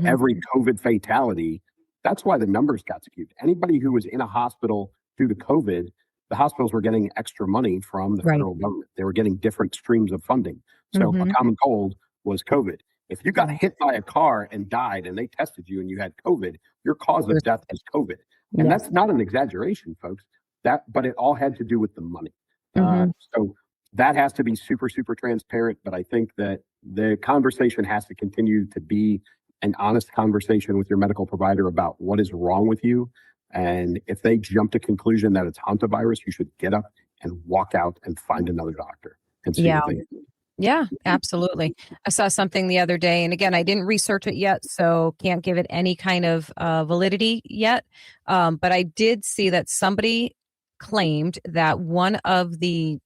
Every COVID fatality. That's why the numbers got skewed. Anybody who was in a hospital due to COVID, the hospitals were getting extra money from the federal government. They were getting different streams of funding. So a common cold was COVID. If you got hit by a car and died and they tested you and you had COVID, your cause of death is COVID. And that's not an exaggeration, folks. But it all had to do with the money. So that has to be super, super transparent. But I think that the conversation has to continue to be an honest conversation with your medical provider about what is wrong with you. And if they jump to conclusion that it's hantavirus, you should get up and walk out and find another doctor and see what they do. Yeah, absolutely. I saw something the other day, and again, I didn't research it yet, so can't give it any kind of validity yet. But I did see that somebody claimed that one of the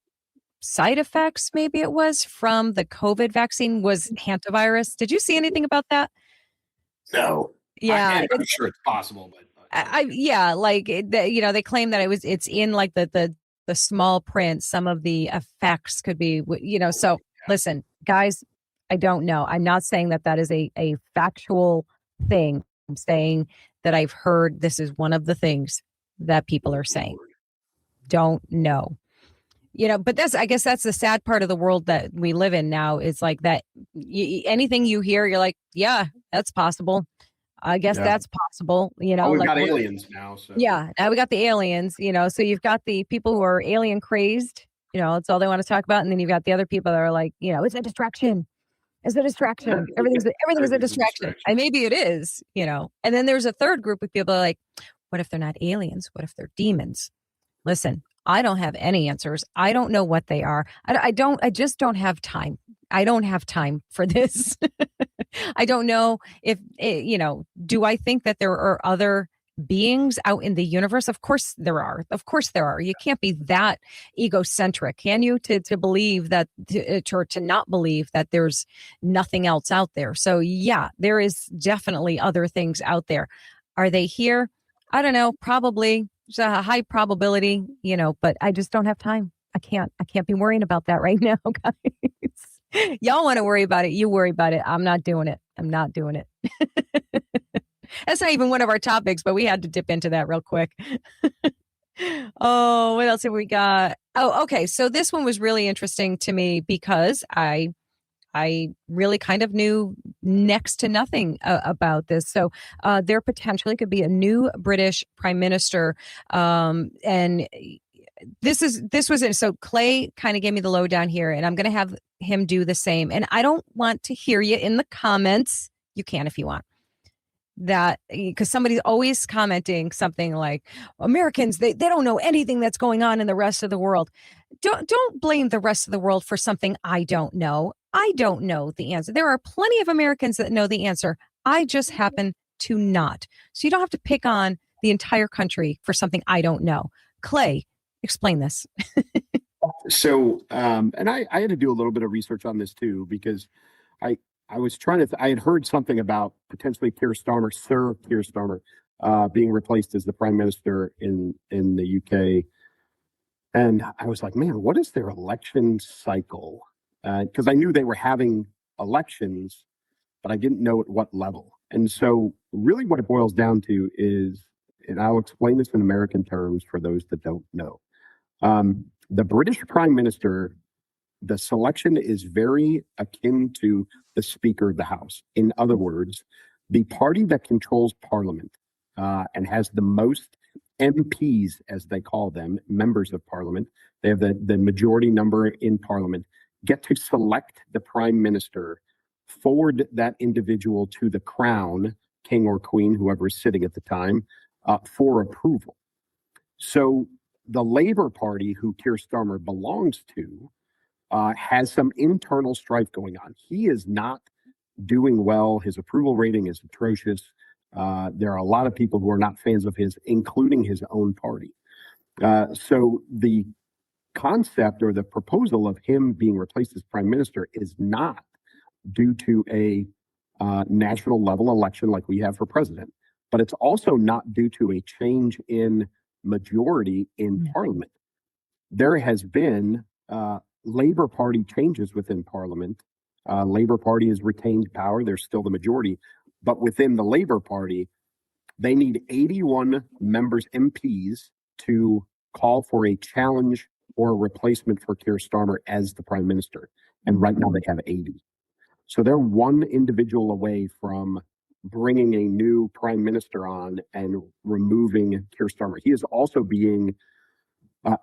side effects, maybe it was, from the COVID vaccine was hantavirus. Did you see anything about that? No. Yeah, I'm sure it's possible, but they claim that it's in like the small print. Some of the effects could be, so. Listen, guys, I don't know. I'm not saying that is a factual thing. I'm saying that I've heard this is one of the things that people are saying. Don't know. But I guess that's the sad part of the world that we live in now, is like that anything you hear, you're like, yeah, that's possible. I guess that's possible. We've got aliens now. So. Yeah, now we got the aliens, so you've got the people who are alien crazed. It's all they want to talk about. And then you've got the other people that are like, it's a distraction. It's a distraction. Everything is a distraction. And maybe it is, And then there's a third group of people like, what if they're not aliens? What if they're demons? Listen, I don't have any answers. I don't know what they are. I just don't have time. I don't have time for this. I don't know if, do I think that there are other beings out in the universe? Of course there are. Of course there are. You can't be that egocentric, can you? To believe that, or to not believe that there's nothing else out there. So yeah, there is definitely other things out there. Are they here? I don't know. Probably. There's a high probability, but I just don't have time. I can't be worrying about that right now, guys. Y'all want to worry about it. You worry about it. I'm not doing it. That's not even one of our topics, but we had to dip into that real quick. Oh, what else have we got? Oh, okay. So this one was really interesting to me because I really kind of knew next to nothing about this. So there potentially could be a new British prime minister. And this was it. So Clay kind of gave me the lowdown here, and I'm going to have him do the same. And I don't want to hear you in the comments. You can if you want. That because somebody's always commenting something like Americans, they don't know anything that's going on in the rest of the world. Don't blame the rest of the world for something I don't know. I don't know the answer. There are plenty of Americans that know the answer. I just happen to not. So you don't have to pick on the entire country for something I don't know. Clay, explain this. So, and I had to do a little bit of research on this too, because I was trying to, I had heard something about potentially Sir Keir Starmer, being replaced as the prime minister in the UK. And I was like, man, what is their election cycle? Because I knew they were having elections, but I didn't know at what level. And so really what it boils down to is, and I'll explain this in American terms for those that don't know. The British prime minister, the selection is very akin to the Speaker of the House. In other words, the party that controls Parliament and has the most MPs, as they call them, members of Parliament, they have the majority number in Parliament, get to select the Prime Minister, forward that individual to the Crown, King or Queen, whoever is sitting at the time, for approval. So the Labour Party, who Keir Starmer belongs to, has some internal strife going on. He is not doing well. His approval rating is atrocious. There are a lot of people who are not fans of his, including his own party. So the concept or the proposal of him being replaced as prime minister is not due to a national level election like we have for president, but it's also not due to a change in majority in Parliament. There has been Labour Party changes within Parliament. Labour Party has retained power. They're still the majority. But within the Labour Party, they need 81 members, MPs, to call for a challenge or a replacement for Keir Starmer as the prime minister. And right now they have 80. So they're one individual away from bringing a new prime minister on and removing Keir Starmer. He is also being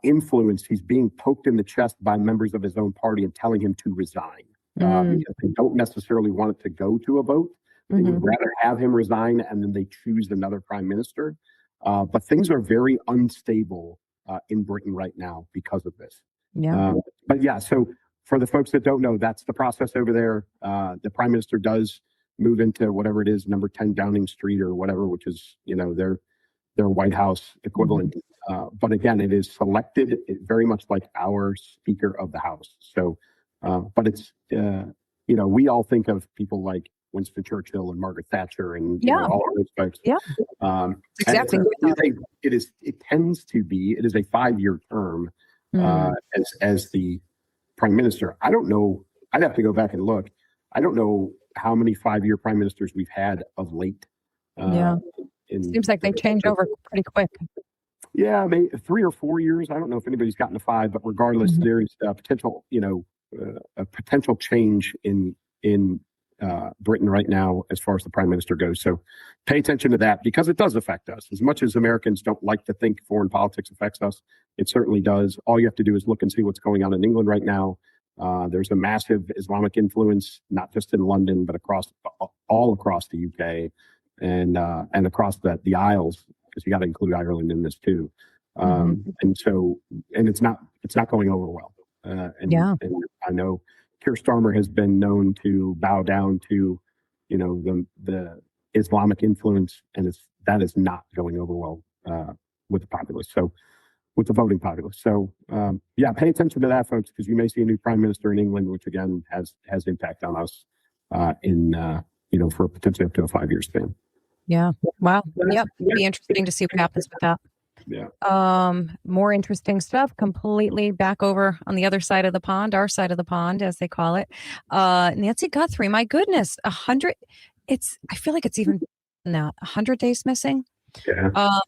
influenced. He's being poked in the chest by members of his own party and telling him to resign because they don't necessarily want it to go to a vote. They would rather have him resign and then they choose another prime minister. But things are very unstable in Britain right now because of this. Yeah. But yeah, so for the folks that don't know, that's the process over there. The prime minister does move into whatever it is, number 10 Downing Street or whatever, which is, their White House equivalent. But again, it is selected very much like our Speaker of the House. So, but it's, we all think of people like Winston Churchill and Margaret Thatcher and all of those folks. Yeah, exactly. It tends to be, it is a 5-year term as the prime minister. I don't know. I'd have to go back and look. I don't know how many 5-year prime ministers we've had of late. Seems like they change over pretty quick. Yeah, maybe 3 or 4 years. I don't know if anybody's gotten to 5, but regardless, there's a potential, a potential change in Britain right now as far as the prime minister goes. So pay attention to that because it does affect us. As much as Americans don't like to think foreign politics affects us, It certainly does. All you have to do is look and see what's going on in England right now. There's a massive Islamic influence, not just in London, but all across the UK and across the Isles, because you got to include Ireland in this too. And it's not going over well. And I know Keir Starmer has been known to bow down to, the Islamic influence, and that is not going over well with the populace. So, with the voting populace. So, pay attention to that, folks, because you may see a new prime minister in England, which again has impact on us for potentially up to a 5-year span. Yeah. Wow. Yep. It'd be interesting to see what happens with that. Yeah. More interesting stuff. Completely back over on the other side of the pond, our side of the pond, as they call it. Nancy Guthrie. My goodness, 100. I feel like it's even now 100 days missing. Yeah.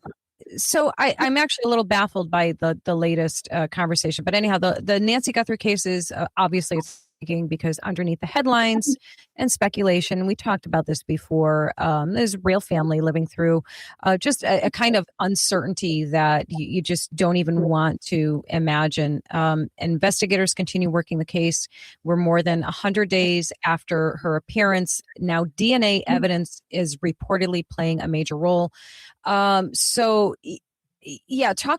So I'm actually a little baffled by the latest conversation. But anyhow, the Nancy Guthrie case is obviously it's speaking because underneath the headlines and speculation, we talked about this before, there's a real family living through just a kind of uncertainty that you just don't even want to imagine. Investigators continue working the case. We're more than 100 days after her appearance. Now, DNA evidence is reportedly playing a major role. Talk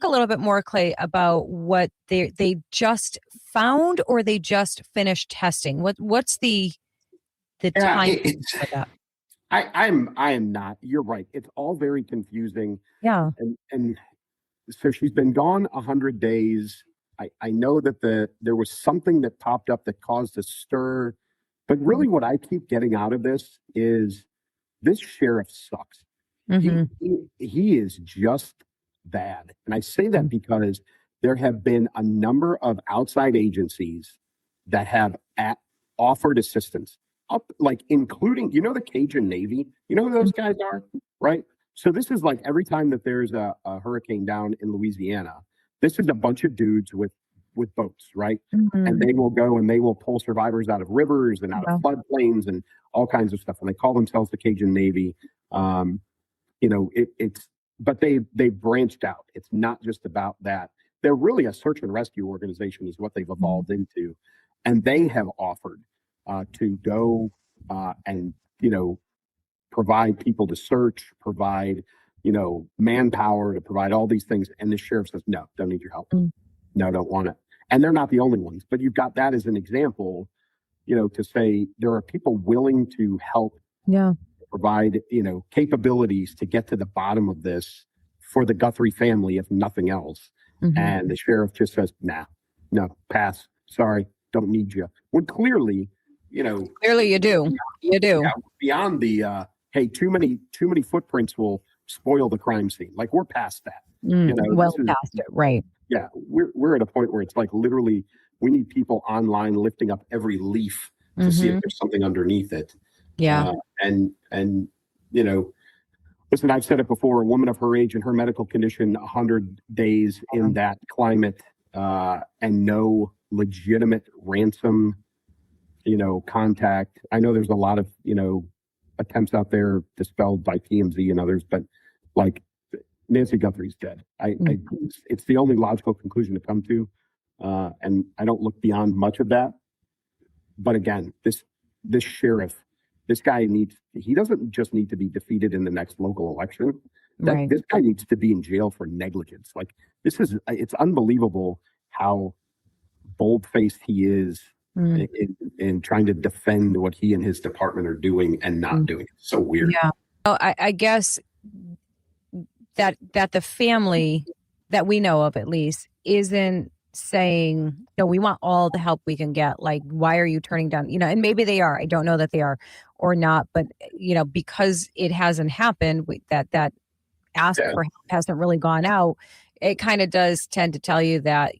a little bit more, Clay, about what they just found or they just finished testing. What's the time for that? I am not. You're right. It's all very confusing. Yeah. And so she's been gone 100 days. I know that there was something that popped up that caused a stir, but really what I keep getting out of this is this sheriff sucks. He is just bad. And I say that because there have been a number of outside agencies that have offered assistance, including, the Cajun Navy. You know who those guys are, right? So this is like every time that there's a hurricane down in Louisiana, this is a bunch of dudes with boats, right? And they will go and they will pull survivors out of rivers and out of floodplains and all kinds of stuff. And they call themselves the Cajun Navy. But they branched out. It's not just about that. They're really a search and rescue organization is what they've evolved into. And they have offered to go and, provide people to search, provide, manpower, to provide all these things. And the sheriff says, no, don't need your help. No, don't want it. And they're not the only ones, but you've got that as an example, to say there are people willing to help provide, capabilities to get to the bottom of this for the Guthrie family, if nothing else. And the sheriff just says, nah, no, pass. Sorry, don't need you. When clearly, clearly you do. You do. Beyond the, hey, too many footprints will spoil the crime scene. Like we're past that. Past it, right? Yeah, we're at a point where it's like literally we need people online lifting up every leaf to see if there's something underneath it. Yeah. And listen, I've said it before, a woman of her age and her medical condition, 100 days in that climate, and no legitimate ransom, contact. I know there's a lot of, attempts out there dispelled by TMZ and others, but like Nancy Guthrie's dead. It's the only logical conclusion to come to. And I don't look beyond much of that. But again, this sheriff, this guy he doesn't just need to be defeated in the next local election. This guy needs to be in jail for negligence. Like it's unbelievable how bold-faced he is in trying to defend what he and his department are doing and not doing. It's so weird. Yeah. Well, I guess that the family that we know of, at least, isn't saying, no, we want all the help we can get. Like, why are you turning down, and maybe they are. I don't know that they are or not, but, because it hasn't happened, that ask for help hasn't really gone out. It kind of does tend to tell you that,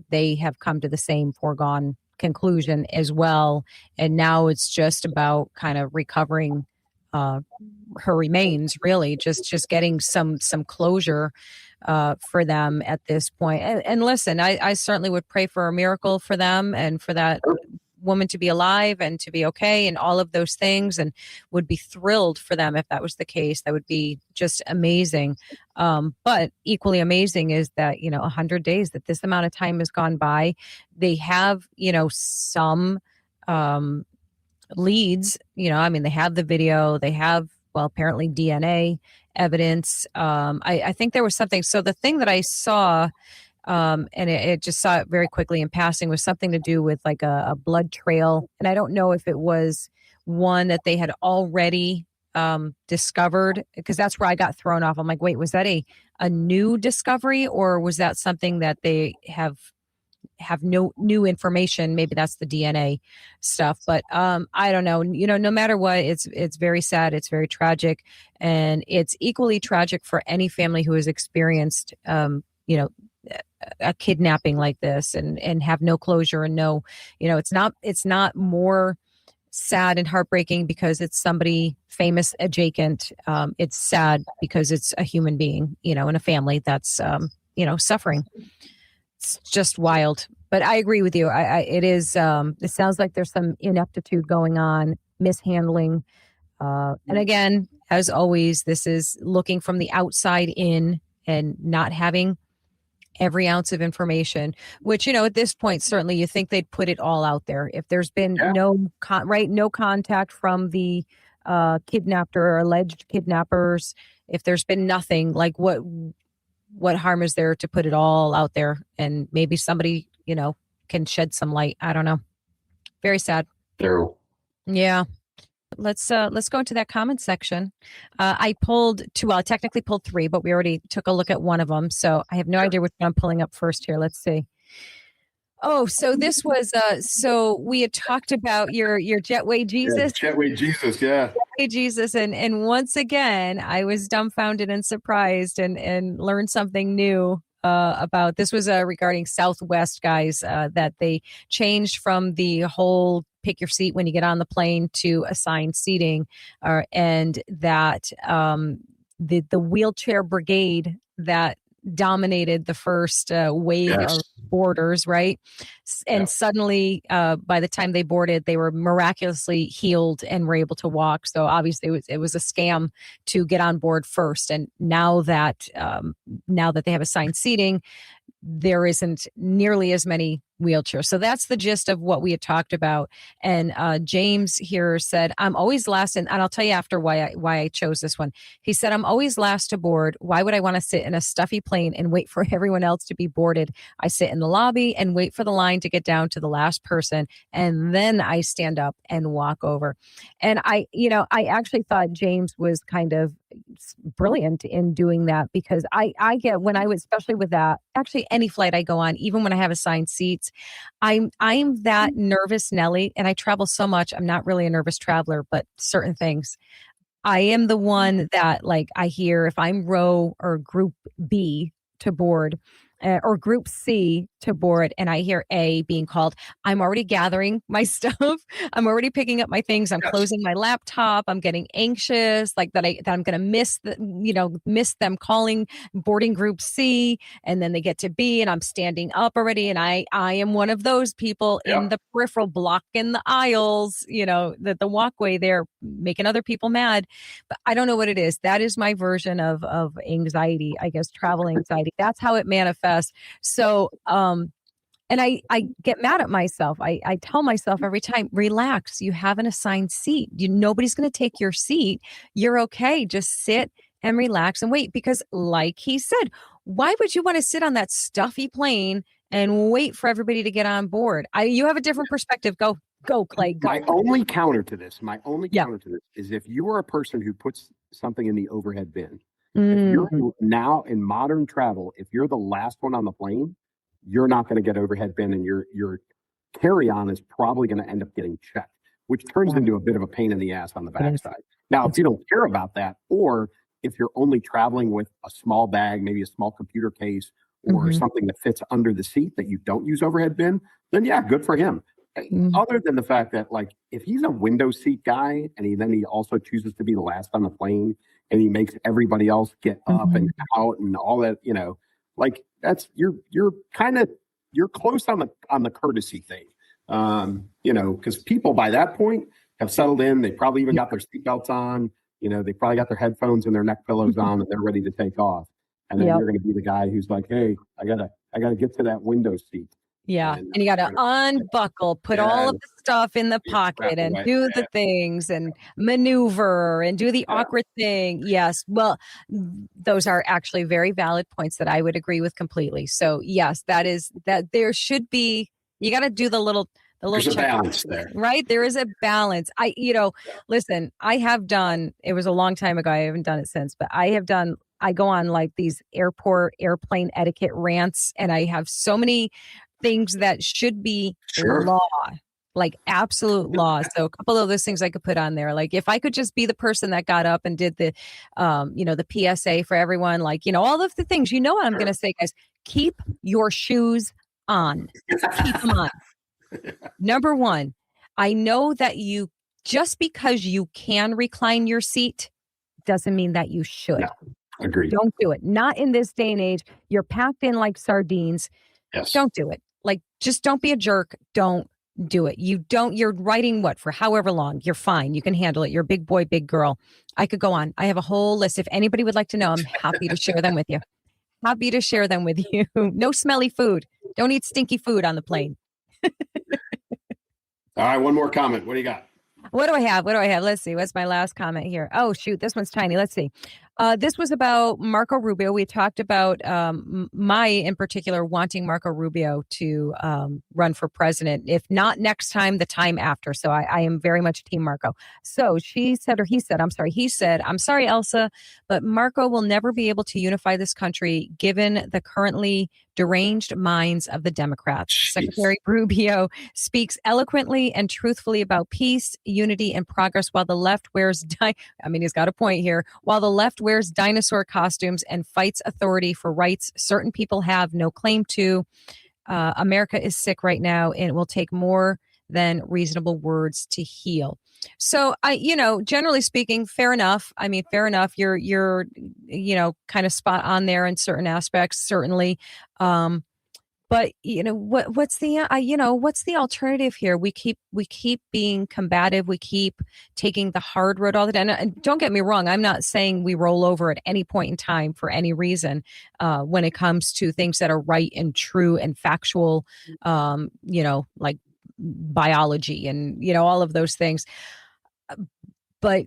they have come to the same foregone conclusion as well. And now it's just about kind of recovering her remains, really, just getting some closure for them at this point. And listen, I certainly would pray for a miracle for them and for that woman to be alive and to be okay and all of those things, and would be thrilled for them if that was the case. That would be just amazing. But equally amazing is that, 100 days, that this amount of time has gone by. They have, some leads, they have the video, they have, well, apparently DNA evidence. I think there was something. So the thing that I saw, and it just saw it very quickly in passing, was something to do with like a blood trail. And I don't know if it was one that they had already discovered, because that's where I got thrown off. I'm like, wait, was that a new discovery, or was that something that they have no new information? Maybe that's the DNA stuff, but I don't know. No matter what, it's very sad, it's very tragic, and it's equally tragic for any family who has experienced a kidnapping like this and have no closure, and no, it's not more sad and heartbreaking because it's somebody famous adjacent. It's sad because it's a human being, in a family that's suffering. It's just wild. But I agree with you. It is. It sounds like there's some ineptitude going on, mishandling. And again, as always, this is looking from the outside in and not having every ounce of information, which, at this point, certainly you think they'd put it all out there. If there's been no contact from the kidnapped or alleged kidnappers, if there's been nothing, like what harm is there to put it all out there? And maybe somebody, can shed some light. I don't know. Very sad. Terrible. Yeah. Let's go into that comment section. I pulled two. Well, I technically pulled three, but we already took a look at one of them. So I have no idea which one I'm pulling up first here. Let's see. Oh, so this was so we had talked about your Jetway Jesus. Yeah, Jetway Jesus, yeah. Jetway Jesus, and once again I was dumbfounded and surprised and learned something new about this. Was regarding Southwest, guys, that they changed from the whole pick your seat when you get on the plane to assigned seating, and that the wheelchair brigade that dominated the first wave of boarders, right? And suddenly, by the time they boarded, they were miraculously healed and were able to walk. So obviously, it was a scam to get on board first. And now that they have assigned seating, there isn't nearly as many wheelchairs. So that's the gist of what we had talked about. And James here said, I'm always last, and I'll tell you after why I chose this one. He said, I'm always last to board. Why would I want to sit in a stuffy plane and wait for everyone else to be boarded? I sit in the lobby and wait for the line to get down to the last person, and then I stand up and walk over. And I actually thought James was kind of brilliant in doing that, because I get, when I was, especially with that, actually any flight I go on, even when I have assigned seats, I'm that nervous Nelly, and I travel so much. I'm not really a nervous traveler, but certain things, I am the one that, like, I hear if I'm row or group B to board, or group C to board, and I hear A being called, I'm already gathering my stuff. I'm already picking up my things. I'm closing my laptop. I'm getting anxious, like that I'm going to miss them calling boarding group C, and then they get to B, and I'm standing up already. And I am one of those people in the peripheral, blocking the aisles, the walkway there, making other people mad. But I don't know what it is. That is my version of anxiety, I guess, travel anxiety. That's how it manifests. So, and I get mad at myself. I tell myself every time, relax, you have an assigned seat. Nobody's going to take your seat. You're okay. Just sit and relax and wait. Because like he said, why would you want to sit on that stuffy plane and wait for everybody to get on board? You have a different perspective. Go, Clay. Go. My only counter to this is if you are a person who puts something in the overhead bin. If you're now in modern travel, if you're the last one on the plane, you're not going to get overhead bin, and your carry-on is probably going to end up getting checked, which turns into a bit of a pain in the ass on the backside. Now, if you don't care about that, or if you're only traveling with a small bag, maybe a small computer case, or something that fits under the seat that you don't use overhead bin, then yeah, good for him. Other than the fact that, like, if he's a window seat guy and he also chooses to be the last on the plane, and he makes everybody else get up and out and all that, like, that's you're close on the courtesy thing. Because people by that point have settled in. They probably even got their seatbelts on. They probably got their headphones and their neck pillows on, and they're ready to take off. And then you're going to be the guy who's like, "Hey, I gotta get to that window seat." Yeah. And you got to unbuckle, put all of the stuff in the pocket and do the things and maneuver and do the awkward thing. Yes. Well, those are actually very valid points that I would agree with completely. So yes, that there should be, you got to do there's a balance there, right? There is a balance. Listen, I have done, it was a long time ago. I haven't done it since, but I go on like these airplane etiquette rants, and I have so many things that should be law, like absolute law. So a couple of those things I could put on there. Like if I could just be the person that got up and did the PSA for everyone, like, all of the things, what I'm going to say, guys, keep your shoes on, keep them on. Number one, I know that just because you can recline your seat doesn't mean that you should. No, agreed. Don't do it. Not in this day and age. You're packed in like sardines. Yes. Don't do it. Like, just don't be a jerk. Don't do it. You're writing for however long. You're fine. You can handle it. You're a big boy, big girl. I could go on. I have a whole list. If anybody would like to know, I'm happy to share them with you. Happy to share them with you. No smelly food. Don't eat stinky food on the plane. All right. One more comment. What do you got? What do I have? Let's see. What's my last comment here? Oh, shoot. This one's tiny. Let's see. This was about Marco Rubio. We talked about in particular, wanting Marco Rubio to run for president, if not next time, the time after. So I am very much Team Marco. So he said, I'm sorry, Elsa, but Marco will never be able to unify this country given the currently deranged minds of the Democrats. Jeez. Secretary Rubio speaks eloquently and truthfully about peace, unity, and progress while the left wears, he's got a point here, while the left wears dinosaur costumes and fights authority for rights certain people have no claim to. America is sick right now, and it will take more than reasonable words to heal. So generally speaking, fair enough. Fair enough. You're kind of spot on there in certain aspects, certainly. But what's the alternative here? We keep being combative. We keep taking the hard road all the time. And don't get me wrong, I'm not saying we roll over at any point in time for any reason when it comes to things that are right and true and factual, like biology and all of those things. But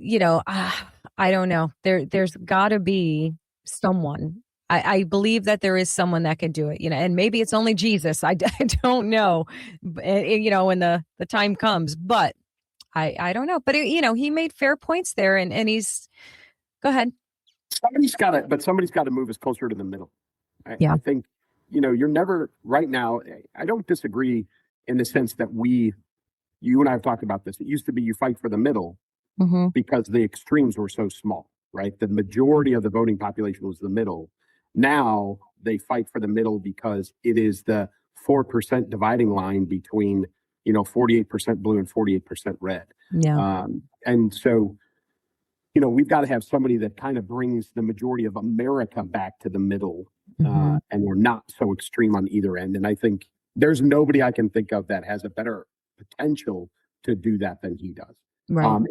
I don't know. There's got to be someone. I believe that there is someone that can do it, and maybe it's only Jesus. I don't know, when the time comes, but I don't know. But, he made fair points there and he's, go ahead. Somebody's got to move us closer to the middle. I think, you're never right now. I don't disagree in the sense that you and I have talked about this. It used to be you fight for the middle because the extremes were so small, right? The majority of the voting population was the middle. Now they fight for the middle because it is the 4% dividing line between, 48% blue and 48% red. Yeah. And so, we've got to have somebody that kind of brings the majority of America back to the middle, and we're not so extreme on either end. And I think there's nobody I can think of that has a better potential to do that than he does. Right.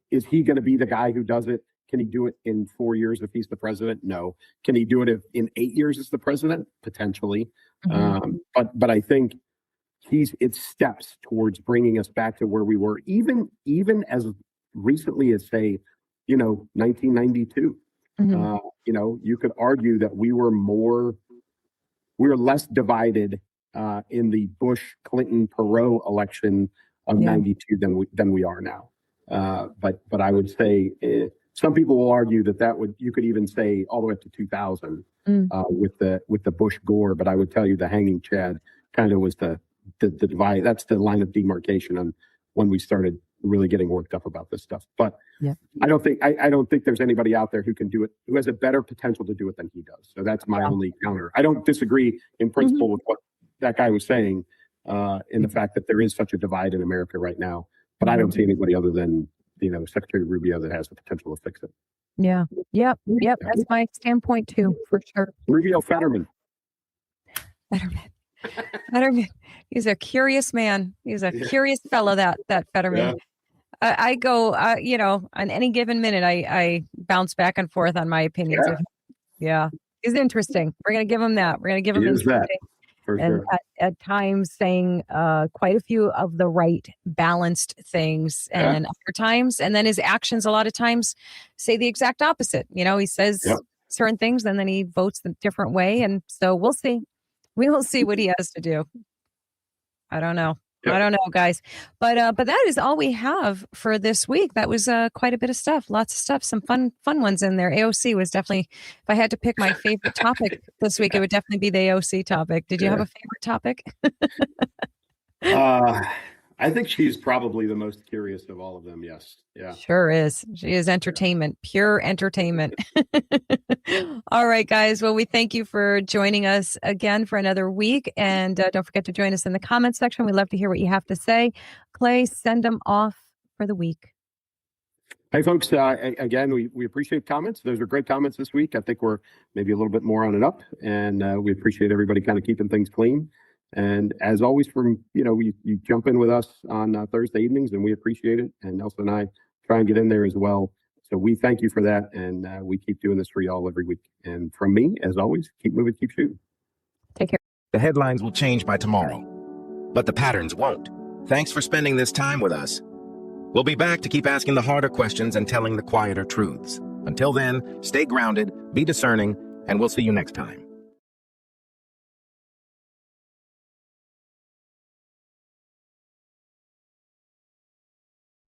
Is he going to be the guy who does it? Can he do it in 4 years if he's the president? No. Can he do it in 8 years as the president? Potentially. But I think it steps towards bringing us back to where we were, even as recently as, say, 1992. You could argue that we were less divided in the Bush-Clinton-Perot election of 92 than we are now. But I would say some people will argue that you could even say all the way up to 2000 with the Bush Gore. But I would tell you the hanging Chad kind of was the divide. That's the line of demarcation on when we started really getting worked up about this stuff. But I don't think there's anybody out there who can do it, who has a better potential to do it than he does. So that's my only counter. I don't disagree in principle with what that guy was saying in the fact that there is such a divide in America right now. But I don't see anybody other than Secretary Rubio that has the potential to fix it. Yeah. Yep. That's my standpoint too, for sure. Rubio Fetterman. Fetterman, he's a curious man. He's a Yeah. curious fellow, that Fetterman. Yeah. I go, on any given minute, I bounce back and forth on my opinions of him. Yeah, he's interesting. We're going to give him that. We're going to give He him is that, interesting. for And sure. at times saying quite a few of the right balanced things, Yeah. and other times, and then his actions a lot of times say the exact opposite. He says Yep. certain things and then he votes the different way. And so we'll see. We will see what he has to do. I don't know. Yep. I don't know, guys. But that is all we have for this week. That was quite a bit of stuff. Lots of stuff. Some fun ones in there. AOC was definitely, if I had to pick my favorite topic this week, it would definitely be the AOC topic. Did you have a favorite topic? I think she's probably the most curious of all of them. Yes. Yeah. Sure is. She is entertainment, pure entertainment. All right, guys. Well, we thank you for joining us again for another week. And don't forget to join us in the comments section. We'd love to hear what you have to say. Clay, send them off for the week. Hey, folks, again, we appreciate comments. Those are great comments this week. I think we're maybe a little bit more on and up, and we appreciate everybody kind of keeping things clean. And as always, you jump in with us on Thursday evenings, and we appreciate it. And Elsa and I try and get in there as well. So we thank you for that, and we keep doing this for y'all every week. And from me, as always, keep moving, keep shooting. Take care. The headlines will change by tomorrow, but the patterns won't. Thanks for spending this time with us. We'll be back to keep asking the harder questions and telling the quieter truths. Until then, stay grounded, be discerning, and we'll see you next time.